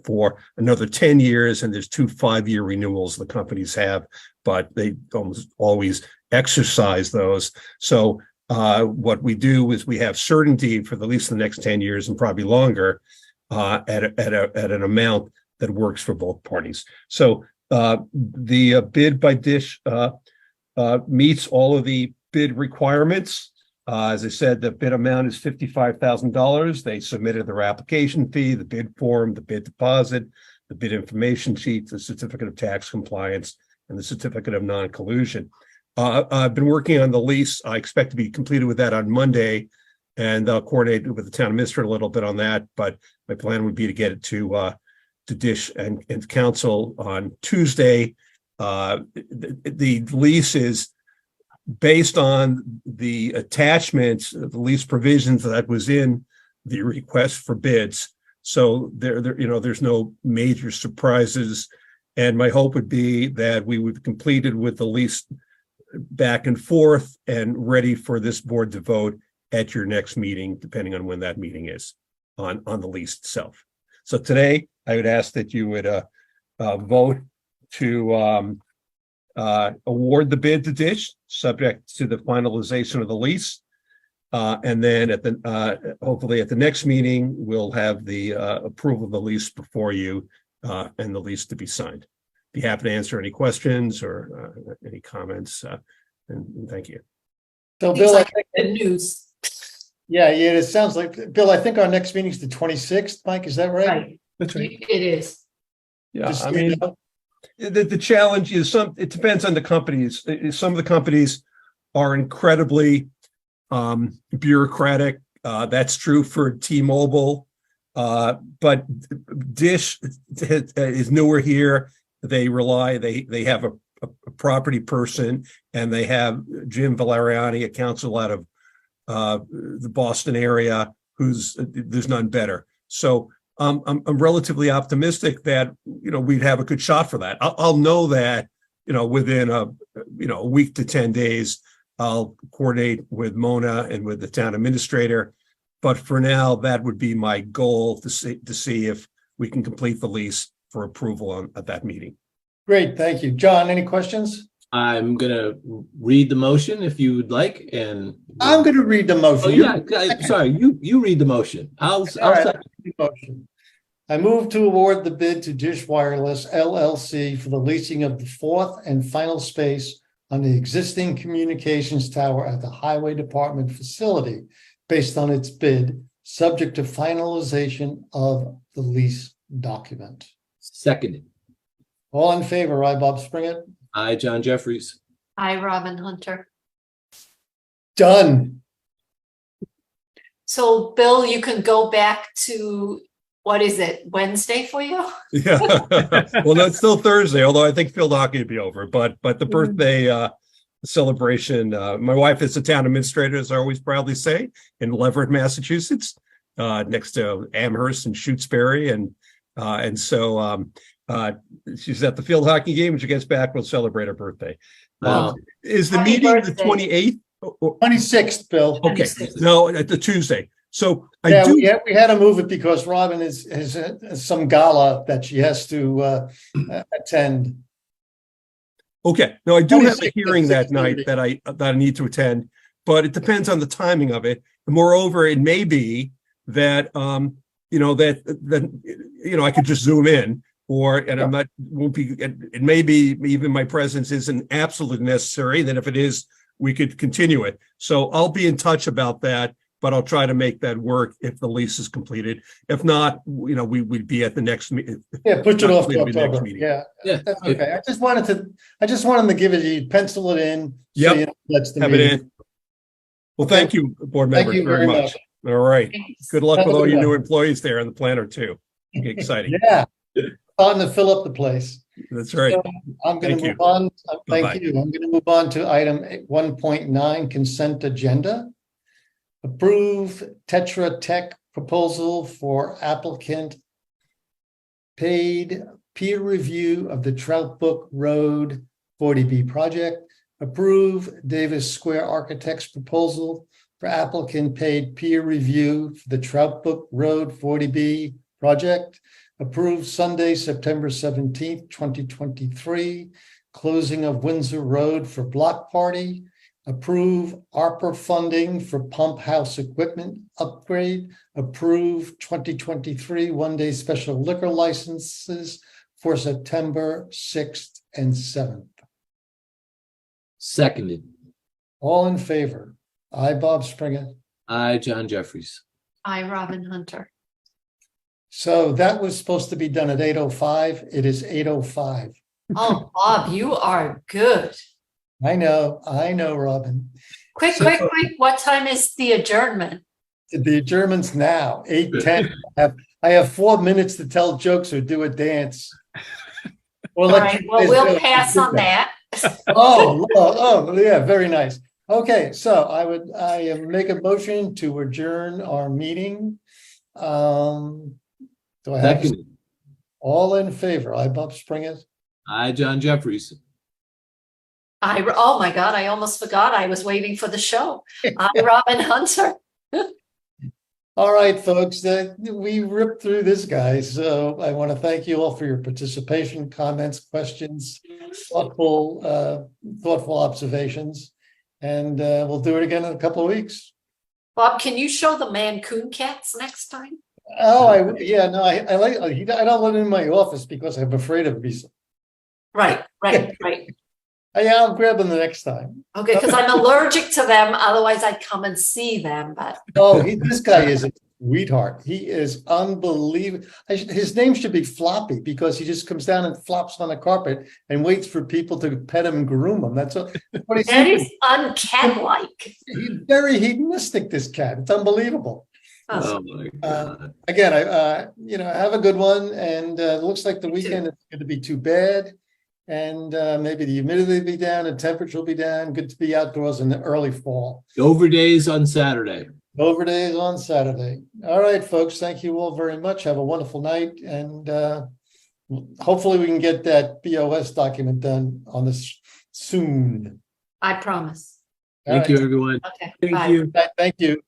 for another 10 years, and there's 2 5-year renewals the companies have, but they almost always exercise those. So what we do is we have certainty for at least the next 10 years and probably longer at an amount that works for both parties. So the bid by Dish meets all of the bid requirements. As I said, the bid amount is $55,000. They submitted their application fee, the bid form, the bid deposit, the bid information sheet, the certificate of tax compliance, and the certificate of non-collusion. I've been working on the lease. I expect to be completed with that on Monday, and I'll coordinate with the town administrator a little bit on that. But my plan would be to get it to Dish and council on Tuesday. The lease is based on the attachments, the lease provisions that was in the request for bids. So there's no major surprises. And my hope would be that we would complete it with the lease back and forth and ready for this board to vote at your next meeting, depending on when that meeting is on the lease itself. So today I would ask that you would vote to award the bid to Dish, subject to the finalization of the lease. And then at the hopefully at the next meeting, we'll have the approval of the lease before you and the lease to be signed. Be happy to answer any questions or any comments. And thank you. So Seems Bill, like good news. yeah, it sounds like, Bill, I think our next meeting is the 26th, Mike, is that right? Right. That's right. It is. Yeah, Just I so you mean, know. the challenge is it depends on the companies. Some of the companies are incredibly bureaucratic. That's true for T-Mobile. But Dish is nowhere here. They have a property person, and they have Jim Valeriani, a counsel out of the Boston area, there's none better. So I'm relatively optimistic that we'd have a good shot for that. I'll know that within a week to 10 days. I'll coordinate with Mona and with the town administrator, but for now that would be my goal to see if we can complete the lease for approval at that meeting. Great, thank you. John, any questions? I'm gonna read the motion if you would like, and I'm going to read the motion. oh yeah, sorry, you read the motion. I'll right. second. Motion. I move to award the bid to Dish Wireless LLC for the leasing of the fourth and final space on the existing communications tower at the Highway Department facility based on its bid, subject to finalization of the lease document. Seconded. All in favor, I, Bob Springett. I, John Jeffries. Hi, Robin Hunter. Done. So Bill, you can go back to, what is it, Wednesday for you? Yeah. Well, that's still Thursday, although I think field hockey would be over. But the birthday celebration, my wife is a town administrator, as I always proudly say, in Leverett, Massachusetts, next to Amherst and Shutesbury. And so she's at the field hockey game. When she gets back, we'll celebrate her birthday. Is the Happy meeting birthday. the 28th? 26th, Bill. Okay, 26th. no, at the Tuesday. So I Yeah, do. we had to move it because Robin has some gala that she has to attend. Okay, no, I do have a 26th hearing at that night 6:30. that I need to attend, but it depends on the timing of it. Moreover, it may be that I could just zoom in, I'm not won't be. It may be even my presence isn't absolutely necessary. Then if it is, we could continue it. So I'll be in touch about that, but I'll try to make that work if the lease is completed. If not, we'd be at the next meeting. Yeah, push it off to Completely next October. meeting. Yeah, Yeah. that's okay. I just wanted to give it, you pencil it in. Yep. So that's the Have it meeting. in. Well, thank you, board Thank members, you very very much. All right. Good luck Have with a all good your new one. employees there and the planner too. Exciting. Yeah, starting to fill up the place. That's right. So I'm going Thank to you. move on. Bye-bye. Thank you. I'm going to move on to item 1.9 consent agenda. Approve Tetra Tech proposal for applicant paid peer review of the Trout Brook Road 40B project. Approve Davis Square Architects proposal for applicant paid peer review for the Trout Brook Road 40B project. Approve Sunday, September 17th, 2023, closing of Windsor Road for block party. approve ARPA funding for pump house equipment upgrade, approve 2023 one-day special liquor licenses for September 6th and 7th. Seconded. All in favor? I, Bob Springer. I, John Jeffries. I, Robin Hunter. So that was supposed to be done at 8:05. It is 8:05. Oh, Bob, you are good. I know, Robin. Quick, So- quick, quick. What time is the adjournment? The adjournment's now 8:10. I have 4 minutes to tell jokes or do a dance. Or All let right, you well, guys we'll know. pass on that. Yeah, very nice. Okay, so I make a motion to adjourn our meeting. Do I have Seconded. all in favor? I, Bob Springer. I, John Jeffries. Oh my God, I almost forgot. I was waiting for the show. I, Robin Hunter. All right, folks, we ripped through this, guy. So I want to thank you all for your participation, comments, questions, thoughtful observations. And we'll do it again in a couple of weeks. Bob, can you show the Mancoon cats next time? Oh, I don't let him in my office because I'm afraid of bees. Right. Yeah, I'll grab them the next time. Okay, because I'm allergic to them. Otherwise, I'd come and see them. But Oh, this guy is a sweetheart. He is unbelievable. His name should be Floppy because he just comes down and flops on the carpet and waits for people to pet him and groom him. That's what he's that is uncat-like. He's very hedonistic, this cat. It's unbelievable. Oh my God. Again, have a good one. And it looks like the weekend is going to be too bad. And maybe the humidity will be down and temperature will be down. Good to be outdoors in the early fall. Over days on Saturday. Overdays on Saturday. All right, folks. Thank you all very much. Have a wonderful night. And hopefully we can get that BOS document done on this soon. I promise. All Thank right. you, everyone. Okay. Thank bye. you. Thank you.